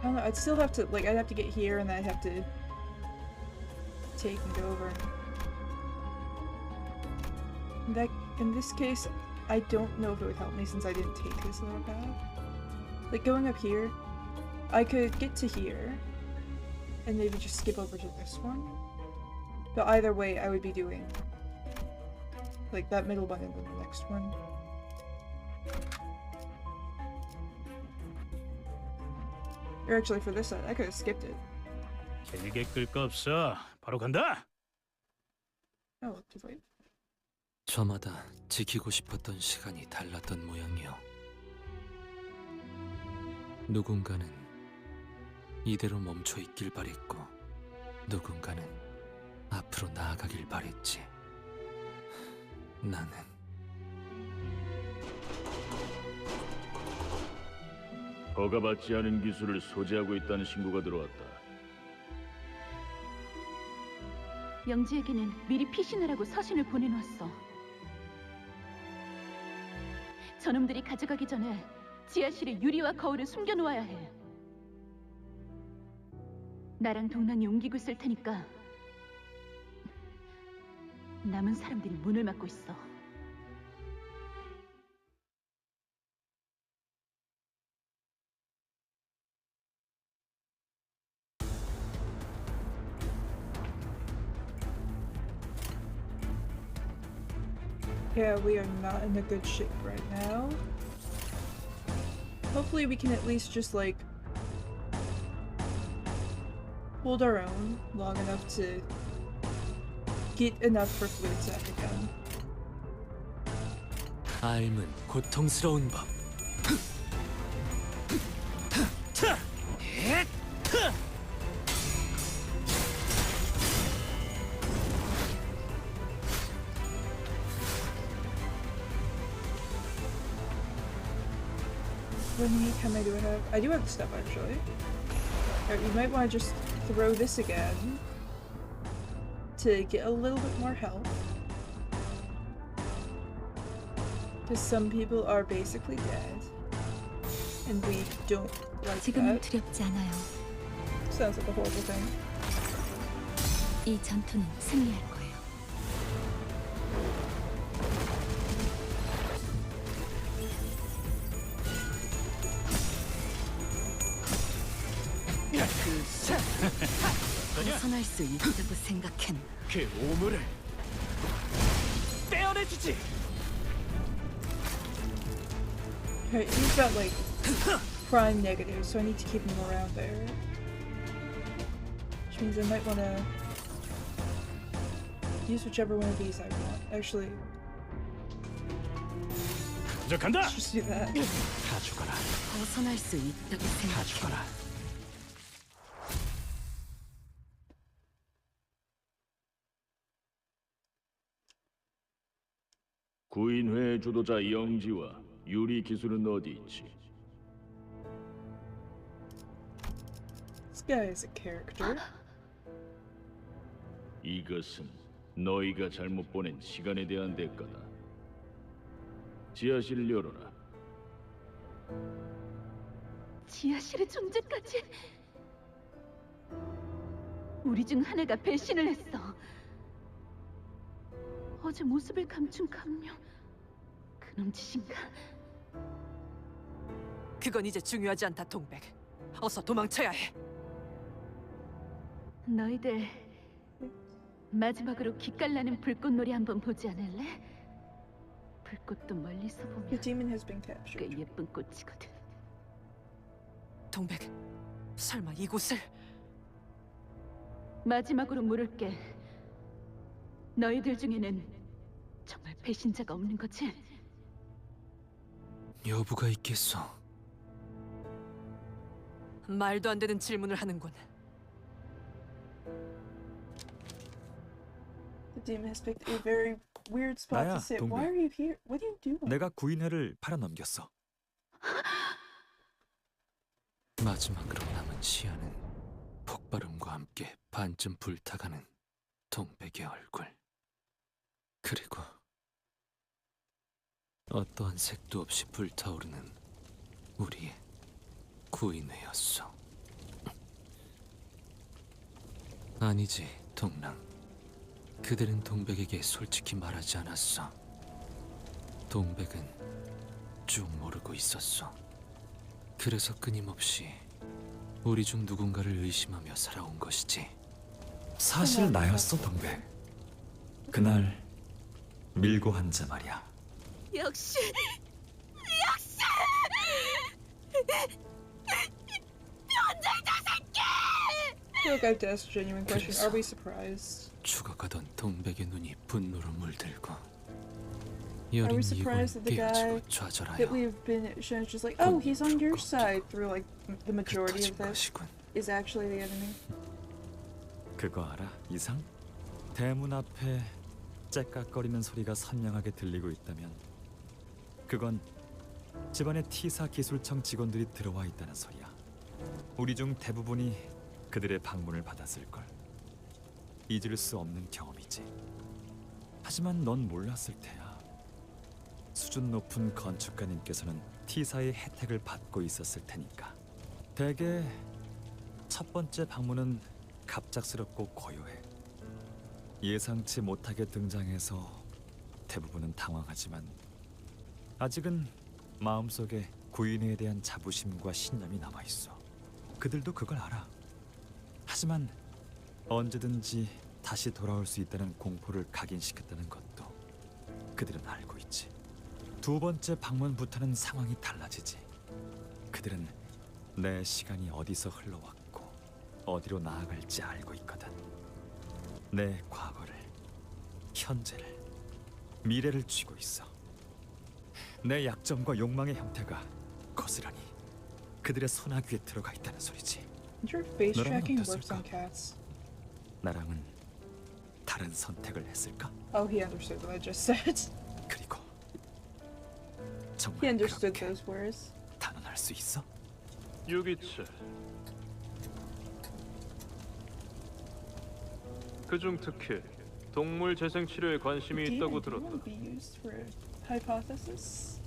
I don't know, I'd still have to, like, I'd have to get here and then I'd have to take and go over. In this case, I don't know if it would help me since I didn't take this little path. Like, going up here, I could get to here and maybe just skip over to this one. But either way, I would be doing, like, that middle one and then the next one. Or actually, for this side, I could have skipped it. 길게 끌 거 없어. 바로 간다. Oh, to wait. 저마다 지키고 싶었던 시간이 달랐던 모양이요. 누군가는 이대로 멈춰 있길 바랬고, 누군가는 앞으로 나아가길 바랬지. 나는 허가받지 않은 기술을 소지하고 있다는 신고가 들어왔다. 영지에게는 미리 피신하라고 서신을 보내놓았어. 저놈들이 가져가기 전에 지하실에 유리와 거울을 숨겨놓아야 해. 나랑 동랑이 옮기고 있을 테니까 남은 사람들이 문을 막고 있어. Yeah, we are not in a good shape right now. Hopefully we can at least just, like, hold our own long enough to get enough for fluid sack again. 삶은 고통스러운 법. How many do I have? I do have the stuff actually. Alright, you might want to just throw this again to get a little bit more health. Because some people are basically dead. And we don't like 지금은 that. 두렵지 않아요. Sounds like a horrible thing. 이 전투는 승리할 거예요. 벗어날 수 있다고 생각했나? 그 오물을 떼어내주지. Okay, he's got like prime negatives, so I need to keep him around there. Which means I might want to use whichever one of these I want. Actually, let's just do that. 다 죽어라. 벗어날 수 있다고 다 생각했나? 죽어라. 구인회의 주도자 영지와 유리 기술은 어디 있지? This guy is a character. 이것은 너희가 잘못 보낸 시간에 대한 대가다. 지하실을 열어라. 지하실의 존재까지. 우리 중 하나가 배신을 했어. 어제 모습을 감춘 감명. 그놈 짓인가? 그건 이제 중요하지 않다, 동백. 어서 도망쳐야 해. 너희들 마지막으로 기깔나는 불꽃놀이 한번 보지 않을래? 불꽃도 멀리서 The 보면 demon has been captured. 꽤 예쁜 꽃이거든. 동백, 설마 이곳을? 마지막으로 물을게. 너희들 중에는 정말 배신자가 없는 거지? 여부가 있겠어. 말도 안 되는 질문을 하는군. The demon has picked a very weird spot 나야, to sit. 동백. Why are you here? What are you doing? 내가 구인회를 팔아넘겼어. 마지막으로 남은 시야는 폭발음과 함께 반쯤 불타가는 동백의 얼굴. 그리고 어떠한 색도 없이 불타오르는 우리의 구인회였어. 아니지, 동랑. 그들은 동백에게 솔직히 말하지 않았어. 동백은 쭉 모르고 있었어. 그래서 끊임없이 우리 중 누군가를 의심하며 살아온 것이지. 사실 나였어, 동백. 그날 밀고 한 자 말이야. 역시 변절자 새끼! I feel like I have to ask a genuine question. Are we surprised? 죽어가던 동백의 눈이 분노로 물들고 Are 여린 we 이골 surprised that the guy 깨어지고 that 좌절하여 we've been shown is just like, oh, he's on your side through like the majority of this is actually the enemy? 그거 알아? 이상? 대문 앞에 째깍거리는 소리가 선명하게 들리고 있다면 그건 집안의 T사 기술청 직원들이 들어와 있다는 소리야. 우리 중 대부분이 그들의 방문을 받았을걸. 잊을 수 없는 경험이지. 하지만 넌 몰랐을 테야. 수준 높은 건축가님께서는 T사의 혜택을 받고 있었을 테니까. 대개 첫 번째 방문은 갑작스럽고 고요해. 예상치 못하게 등장해서 대부분은 당황하지만 아직은 마음속에 구인에 대한 자부심과 신념이 남아있어. 그들도 그걸 알아. 하지만 언제든지 다시 돌아올 수 있다는 공포를 각인시켰다는 것도 그들은 알고 있지. 두 번째 방문부터는 상황이 달라지지. 그들은 내 시간이 어디서 흘러왔고 어디로 나아갈지 알고 있거든. 내 과거를, 현재를, 미래를 쥐고 있어. 내 약점과 욕망의 형태가 거스르니 그들의 손아귀에 들어가 있다는 소리지. Your face 너라면 tracking works 어땠을까? on cats. 나랑은 다른 선택을 했을까? Oh, he understood what I just said. 그리고 He 정말 understood 그렇게 those words. 단언할 수 있어? 유기체. 그중 특히 동물 재생 치료에 관심이 있다고 들었다. Be used for hypothesis.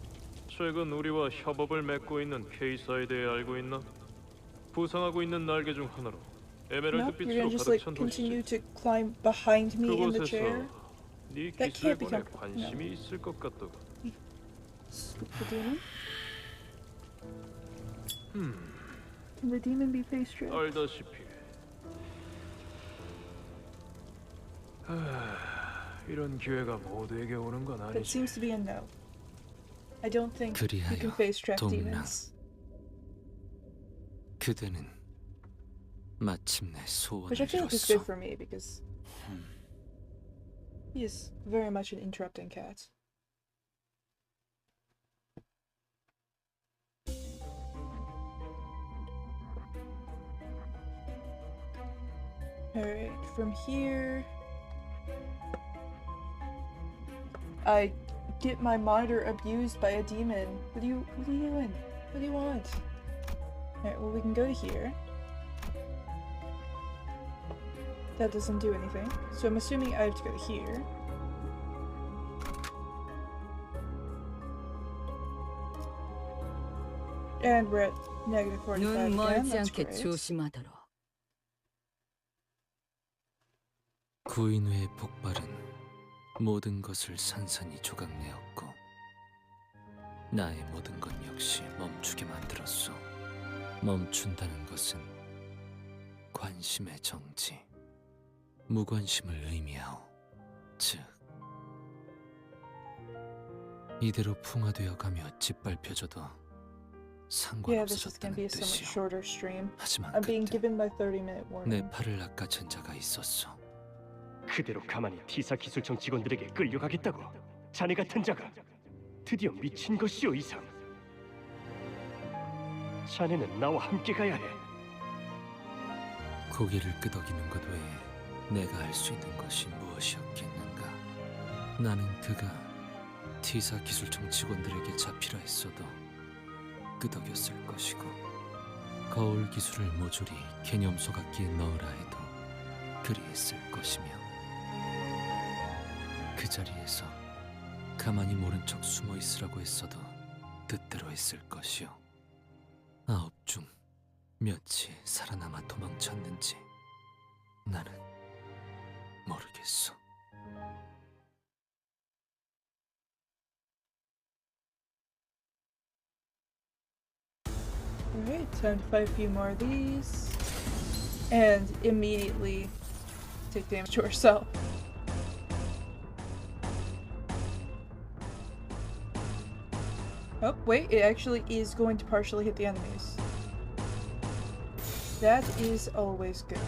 최근 우리와 협업을 맺고 있는 K사에 대해 알고 있나? 부상하고 있는 날개 중 하나로 에메랄드 Nope, you're 빛으로 gonna just 가득 like 찬 continue 도시지. to climb behind me in the chair. 그곳에서 네 That 기술에 can't 관해 become 관심이 있을 것 같다고. The demon? Can the demon be face tracked? 알다시피 이런 기회가 모두에게 오는 건 That 아니지. seems to be a no. I don't think you can 그리하여 face track 동랑. demons. 그대는 마침내 Which 소원을 I feel like is 이뤘어. good for me because he is very much an interrupting cat. Alright, from here I get my monitor abused by a demon. What are you doing? What do you want? Alright, well we can go to here. That doesn't do anything. So I'm assuming I have to go to here. And we're at negative 45 눈 again. 멀지 That's 않게 great. 조심하도록. 구인회의 폭발은 모든 것을 산산이 조각내었고 나의 모든 것 역시 멈추게 만들었어. 멈춘다는 것은 관심의 정지, 무관심을 의미하오. 즉 이대로 풍화되어가며 짓밟혀져도 Yeah, this is gonna be 상관없어졌다는 a so much 뜻이오. shorter stream. 하지만 I'm being 그때 given my 30-minute warning. 내 팔을 낚아챈 자가 있었어. 그대로 가만히 T사 기술청 직원들에게 끌려가겠다고? 자네 같은 자가 드디어 미친 것이오 이상. 자네는 나와 함께 가야 해. 고개를 끄덕이는 것 외에 내가 할 수 있는 것이 무엇이었겠는가. 나는 그가 T사 기술청 직원들에게 잡히라 했어도 끄덕였을 것이고, 거울 기술을 모조리 개념 소각기에 넣으라 해도 그리했을 것이며, 그 자리에서 가만히 모른 척 숨어 있으라고 했어도 뜻대로 했을 것이요. 9 중 몇이 살아남아 도망쳤는지 나는 모르겠어. Alright, time to fight a few more of these. And immediately take damage to herself. Oh, wait, it actually is going to partially hit the enemies. That is always good.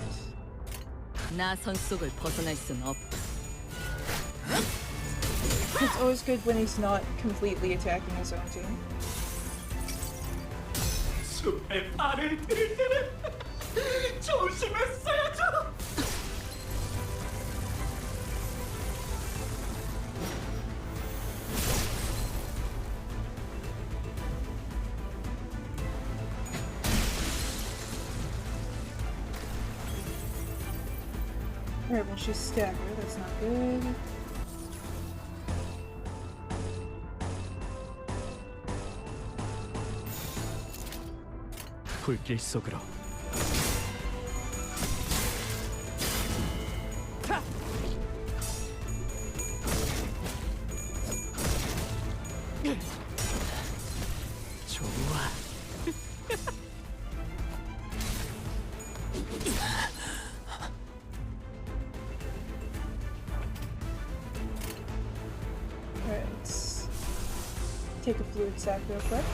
나선 속을 벗어날 순 없다. It's always good when he's not completely attacking his own team. 숲에 발을 들일 때는 조심했어야죠. Alright, well she's staggered, that's not good. 불길 속으로. 좋아. Alright, let's take a fluid sack real quick.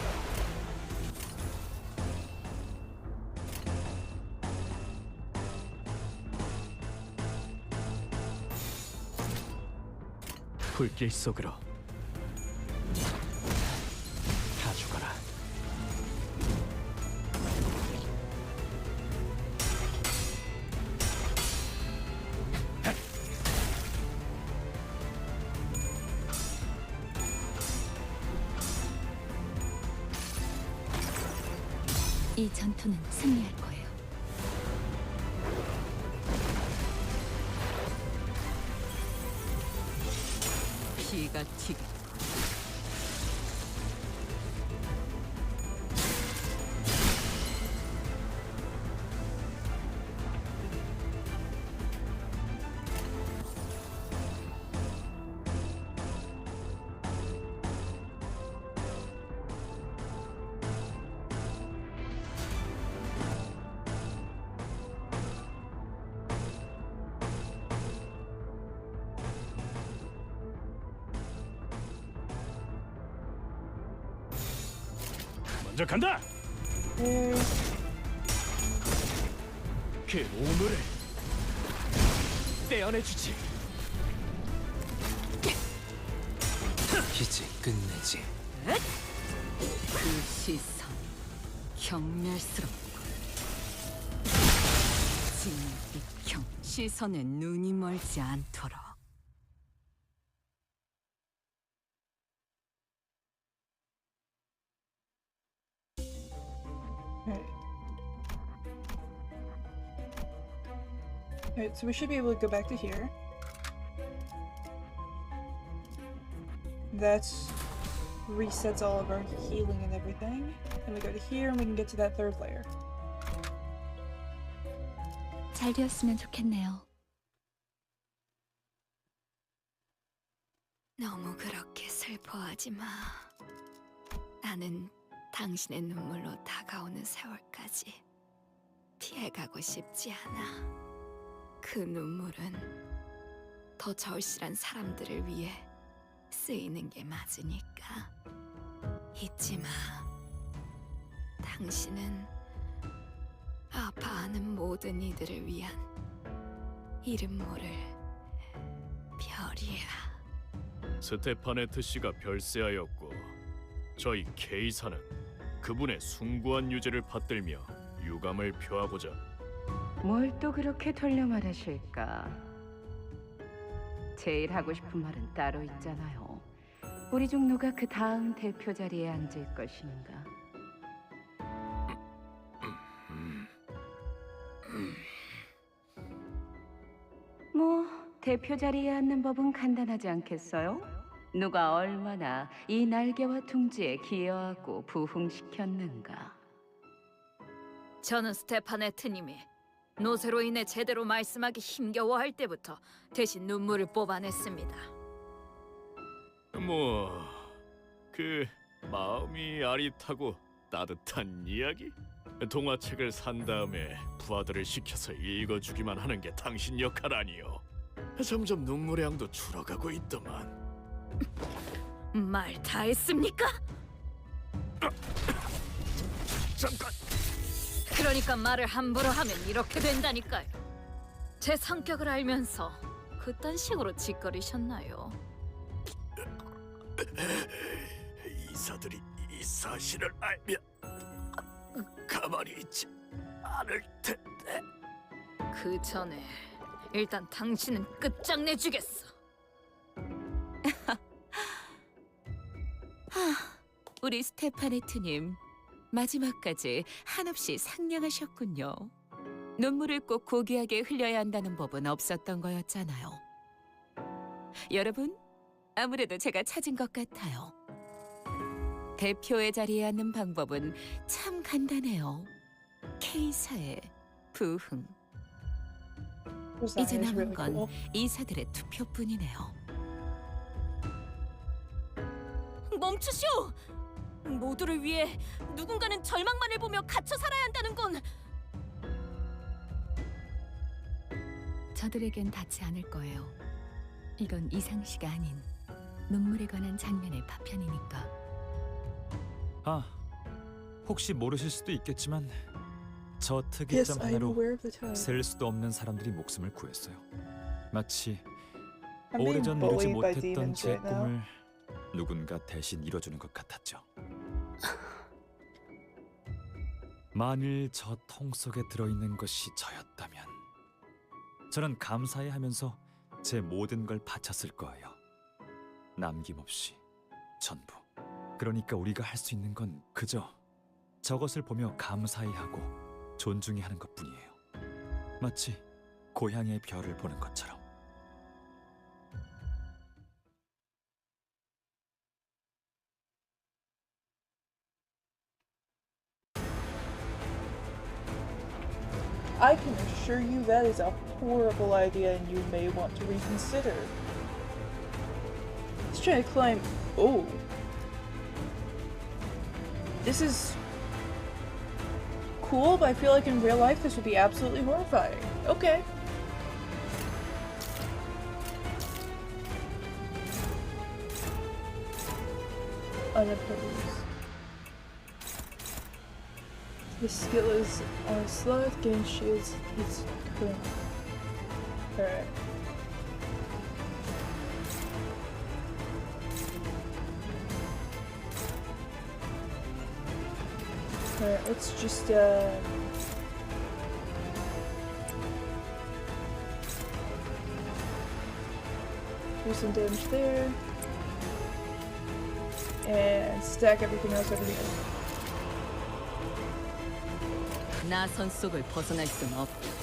불길 속으로. 다 죽어라. 이 전투는 승리할 거예요. 피가 튀게. 먼저 간다. 그 오물을 떼어내주지. 이제 끝내지. 그 시선 경멸스럽고 진빛형 시선에 눈이 멀지 않도록. Alright, so we should be able to go back to here. That resets all of our healing and everything. And we go to here and we can get to that third layer. 잘 되었으면 좋겠네요. 너무 그렇게 슬퍼하지 마. 나는 당신의 눈물로 다가오는 세월까지 피해가고 싶지 않아. 그 눈물은 더 절실한 사람들을 위해 쓰이는 게 맞으니까 잊지 마. 당신은 아파하는 모든 이들을 위한 이름 모를 별이야. 스테파네트 씨가 별세하였고 저희 K사는 그분의 숭고한 유죄를 받들며 유감을 표하고자. 뭘 또 그렇게 돌려 말하실까? 제일 하고 싶은 말은 따로 있잖아요. 우리 종로가 그 다음 대표 자리에 앉을 것인가? 뭐 대표 자리에 앉는 법은 간단하지 않겠어요? 누가 얼마나 이 날개와 둥지에 기여하고 부흥시켰는가? 저는 스테파네트님이 노쇠로 인해 제대로 말씀하기 힘겨워할 때부터 대신 눈물을 뽑아냈습니다. 그 마음이 아릿하고 따뜻한 이야기? 동화책을 산 다음에 부하들을 시켜서 읽어주기만 하는 게 당신 역할 아니요. 점점 눈물의 양도 줄어가고 있더만. 말 다 했습니까? 잠깐. 그러니까 말을 함부로 하면 이렇게 된다니까요. 제 성격을 알면서 그딴 식으로 짓거리셨나요? 이사들이 이 사실을 알면 가만히 있지 않을 텐데. 그 전에 일단 당신은 끝장내주겠어. 우리 스테파네트님 마지막까지 한없이 상냥하셨군요. 눈물을 꼭 고귀하게 흘려야 한다는 법은 없었던 거였잖아요. 여러분, 아무래도 제가 찾은 것 같아요. 대표의 자리에 앉는 방법은 참 간단해요. K사의 부흥. 이제 남은 건 이사들의 투표뿐이네요. 멈추시오! 모두를 위해 누군가는 절망만을 보며 갇혀 살아야 한다는 건 저들에겐 닿지 않을 거예요. 이건 이상시가 아닌 눈물에 관한 장면의 파편이니까. 아, 혹시 모르실 수도 있겠지만 저 특이점 Yes, I'm 하나로 aware of the time. 셀 수도 없는 사람들이 목숨을 구했어요. 마치 I'm being 오래전 이루지 bullied by 못했던 demons 제 right now. 꿈을 누군가 대신 이뤄주는 것 같았죠. 만일 저 통 속에 들어있는 것이 저였다면 저는 감사해하면서 제 모든 걸 바쳤을 거예요. 남김없이 전부. 그러니까 우리가 할 수 있는 건 그저 저것을 보며 감사해하고 존중해하는 것뿐이에요. 마치 고향의 별을 보는 것처럼. I can assure you that is a horrible idea and you may want to reconsider. He's trying to climb. Oh. This is cool, but I feel like in real life this would be absolutely horrifying. Okay. Unopposed. His skill is on sloth, gain shields, he's current. Alright. Alright, let's just do some damage there. And stack everything else over here. 나선 속을 벗어날 순 없고.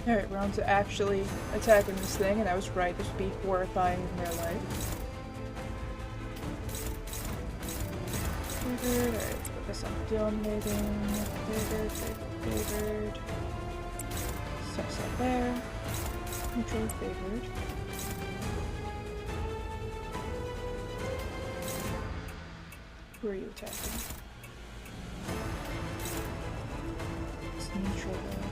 Alright, we're on to actually attacking this thing, and I was right, this would be horrifying in real life. favored. Alright, focus on dominating. Favored, favored. Steps up there. Neutral, favored. Who are you attacking? It's neutral though.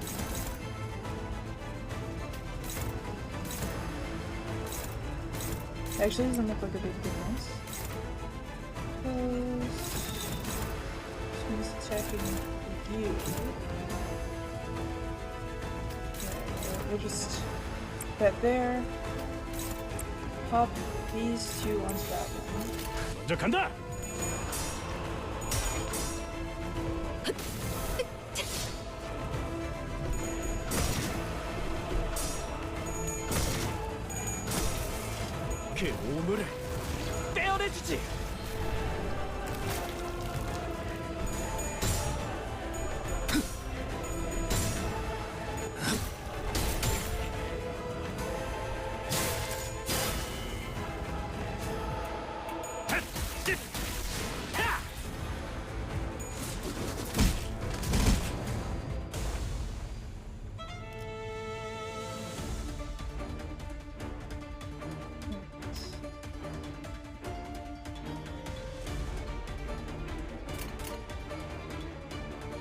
Actually, doesn't look like a big difference. He's attacking you. Okay, we'll just bet there. Pop these two onto that one. 먼저 간다. 그 오물을 떼어내주지.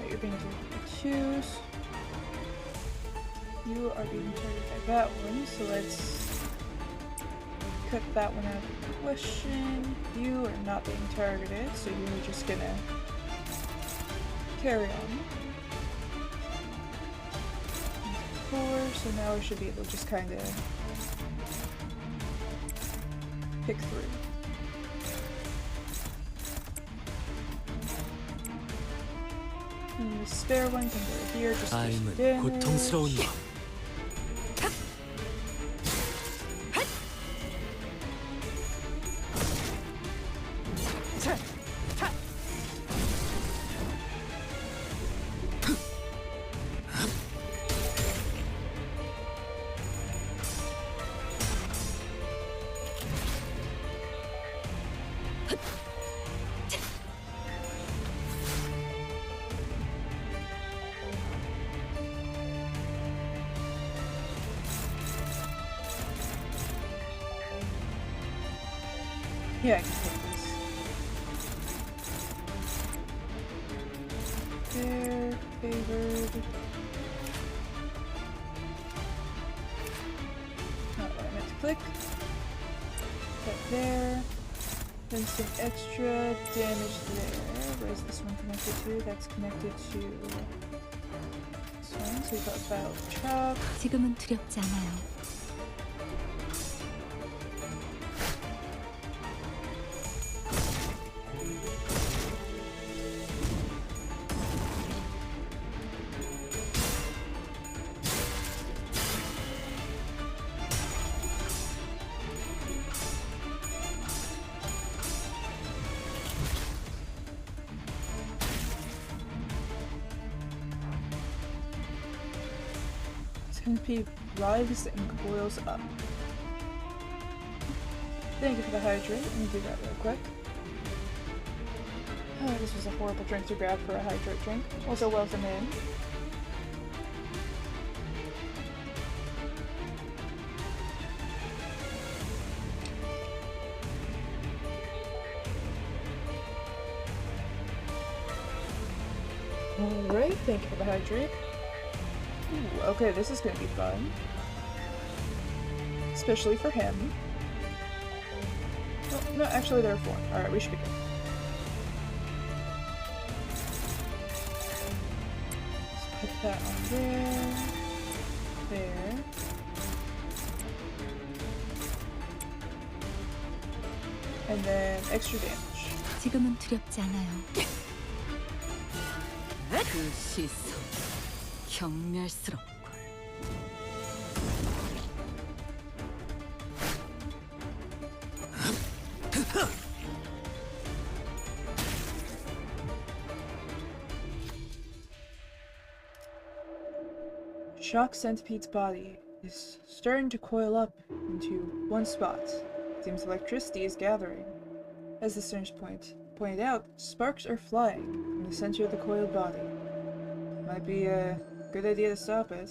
You're being targeted by twos. You are being targeted by that one, so let's cut that one out of the question. You are not being targeted, so you're just gonna carry on. 4, so now we should be able to just kind of pick through. And the spare one can go here just for some 삶은 고통스러운 damage. 법. Yeah, I can take this. There, favored. Not what I meant to click. That there. Then some extra damage there. Where's this one connected to? That's connected to this one. So we've got file chop. 지금은 두렵지 않아요. Centipede writhes and coils up. Thank you for the hydrate. Let me do that real quick. Oh, this was a horrible drink to grab for a hydrate drink. Also, welcome in. Alright, thank you for the hydrate. Ooh, okay, this is gonna be fun. Especially for him. Oh, no, actually there are 4. Alright, we should be good. Let's put that on there. There. And then extra damage. 지금은 두렵지 않아요. 그 시선 경멸스럽군. Shock Centipede's body is starting to coil up into one spot. Seems electricity is gathering. As the surge point pointed out, sparks are flying from the center of the coiled body. Might be a good idea to stop it.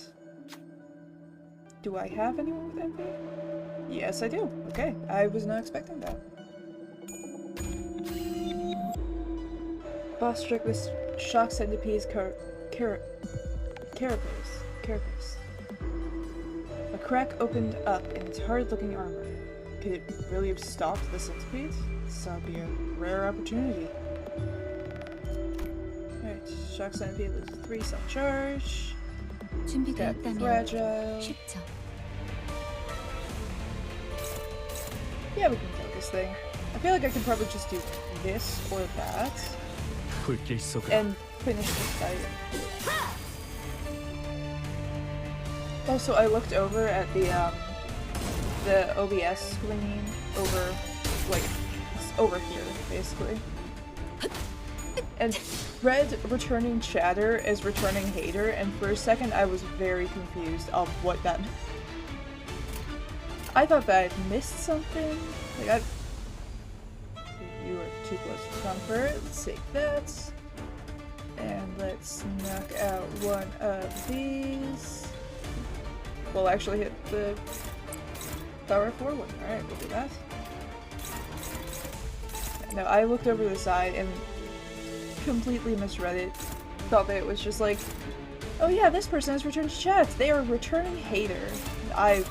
Do I have anyone with envy? Yes, I do. Okay, I was not expecting that. Boss struck with shock centipede's carapace. A crack opened up in its hard-looking armor. Could it really have stopped the centipede? This would be a rare opportunity. Alright, shock centipede was 3 self-charge. 준비가 Got 있다면 fragile. 쉽죠. Yeah, we can kill this thing. I feel like I could probably just do this or that 불길 속으로 and finish this fight. Also, I looked over at the OBS screen over, like, over here, basically. And read returning chatter as returning hater, and for a second I was very confused of what that meant. I thought that I'd missed something. Like, you are too close for comfort. Let's take that. And let's knock out one of these. We'll actually hit the power 4 one. Alright, we'll do that. No, I looked over the side and completely misread it. Thought that it was just like, oh yeah, this person has returned to chat. They are a returning hater. I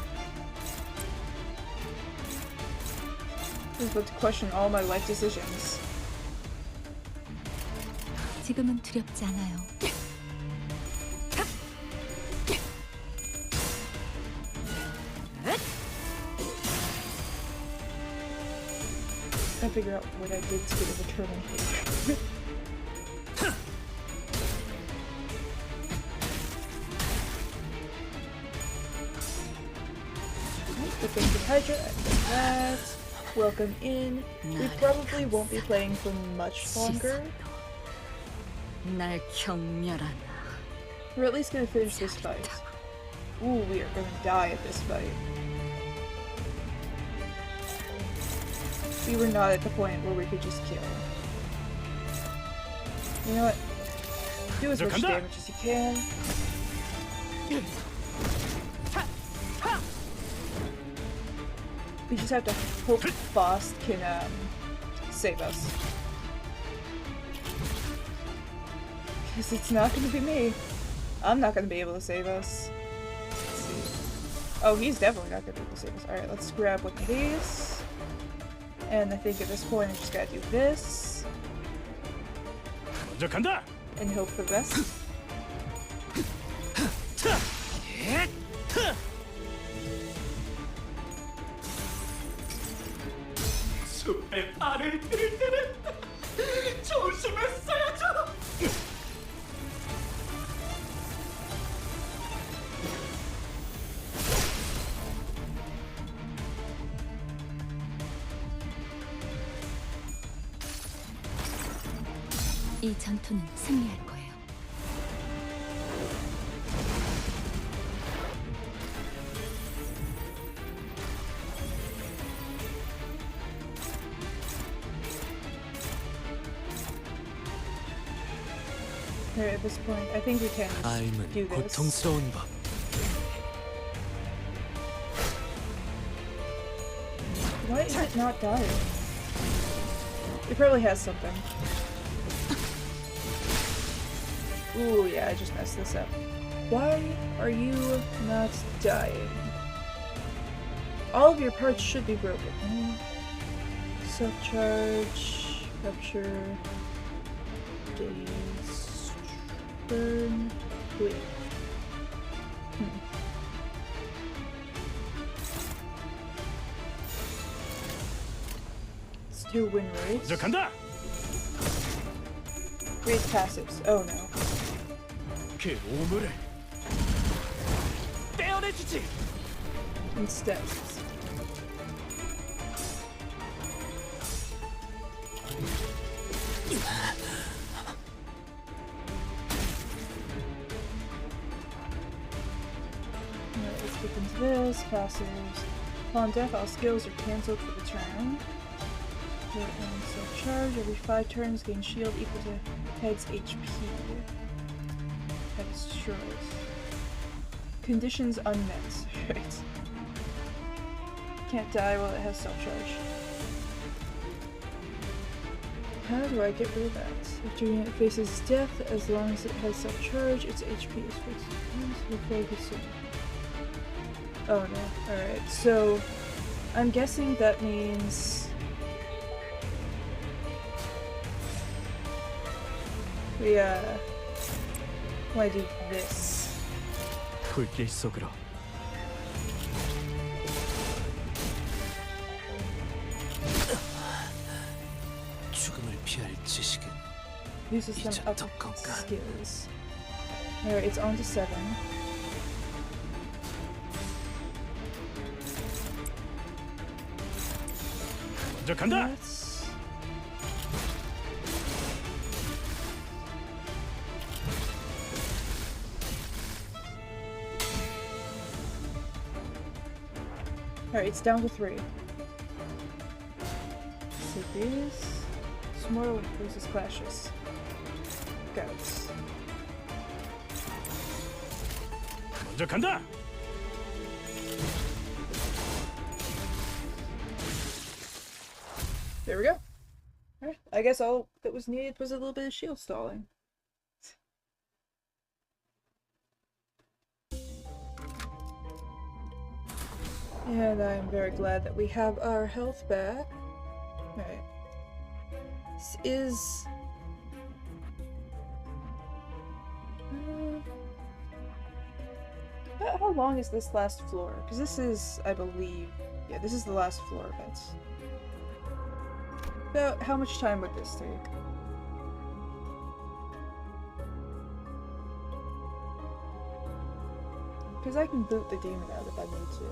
was about to question all my life decisions. 지금은 두렵지 않아요. I figure out what I did to get a returning hater. Defensive Hydra, that. Welcome in. We probably won't be playing for much longer. 날 경멸하나. We're at least gonna finish this fight. Ooh, we are gonna die at this fight. We were not at the point where we could just kill. You know what? Do as much damage as you can. We just have to hope Faust can save us. Because it's not going to be me. I'm not going to be able to save us. Let's see. Oh, he's definitely not going to be able to save us. Alright, let's grab one of these. And I think at this point I just gotta do this. And hope for the best. 숲에 발을 들일 때는 조심했어야죠. 이 전투는 승리할 거예요. Alright, at this point, I think we can do this. 고통스러운 법. Why is it not dying? It probably has something. Ooh, yeah, I just messed this up. Why are you not dying? All of your parts should be broken. Self-charge, rupture, daze, burn, bleed. Let's do win rates. Read passives. Oh no. 그 오물을 떼어내주지. Instead. Let's get into this. Passives. Upon death, all skills are cancelled for the turn. Self-charge. Every 5 turns, gain shield equal to head's HP. Head is destroyed. Conditions unmet. Right. Can't die while it has self-charge. How do I get rid of that? If your unit faces death, as long as it has self-charge, its HP is fixed. Before consumed. Oh no. Alright, so I'm guessing that means we want to do this. 불길 속으로. 죽음을 피할 지식은 Uses some upper skills. Alright, it's on to 7. 먼저 간다. Alright, it's down to 3. CPs. Smortal increases clashes. Goats. 먼저 간다. There we go. Alright, I guess all that was needed was a little bit of shield stalling. And I'm very glad that we have our health back. Alright. This is... how long is this last floor? Because this is, I believe... Yeah, this is the last floor event. About how much time would this take? Because I can boot the demon out if I need to.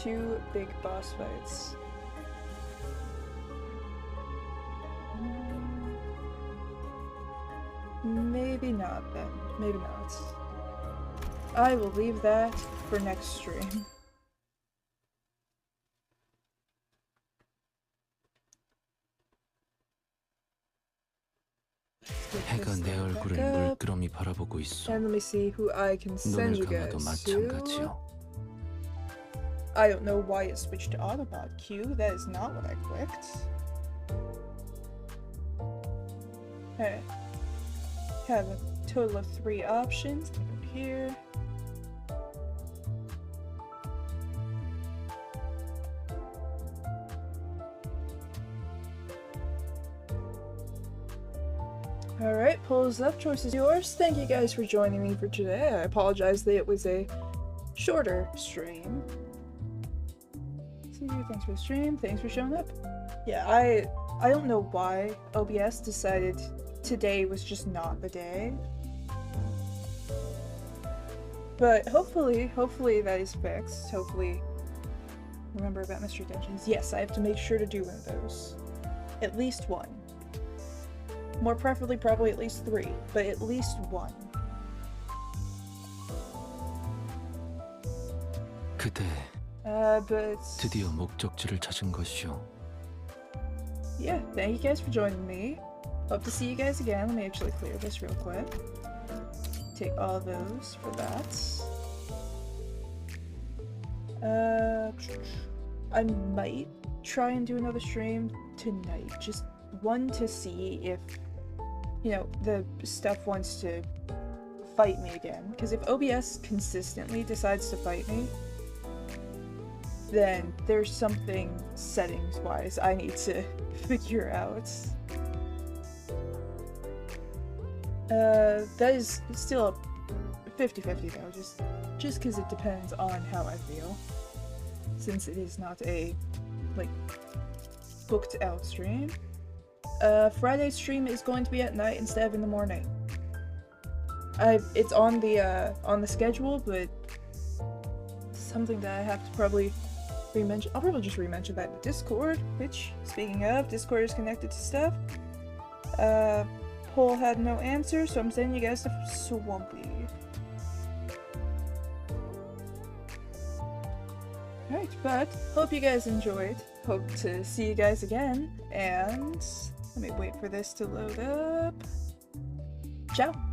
Two big boss fights. Maybe not then. Maybe not. I will leave that for next stream. 해가 내 얼굴을 물끄러미 바라보고 있어. And let me see who I can send you 눈을 감아도 guys to. 마찬가지요. I don't know why it switched to Autobot Q. That is not what I clicked. Okay. Have a total of 3 options. Go here. Alright, polls up, choice is yours. Thank you guys for joining me for today. I apologize that it was a shorter stream. Thanks for the stream, thanks for showing up. Yeah, I don't know why OBS decided today was just not the day. But hopefully that is fixed. Hopefully, remember about mystery dungeons. Yes, I have to make sure to do one of those. At least one. More preferably probably at least 3, but at least 1. 그대 but 드디어 목적지를 찾은 것이오. yeah, thank you guys for joining me. Hope to see you guys again. Let me actually clear this real quick. Take all those for that. I might try and do another stream tonight. Just one to see if, you know, the stuff wants to fight me again. Because if OBS consistently decides to fight me, then there's something settings-wise I need to figure out. That is still a 50-50 though, just because it depends on how I feel. Since it is not a, like, booked out stream. Friday's stream is going to be at night instead of in the morning. It's on the schedule, but something that I have to probably re-mention. I'll probably just re-mention that in Discord, which, speaking of, Discord is connected to stuff. Poll had no answer, so I'm sending you guys to Swampy. Right, but hope you guys enjoyed. Hope to see you guys again, and let me wait for this to load up. Ciao!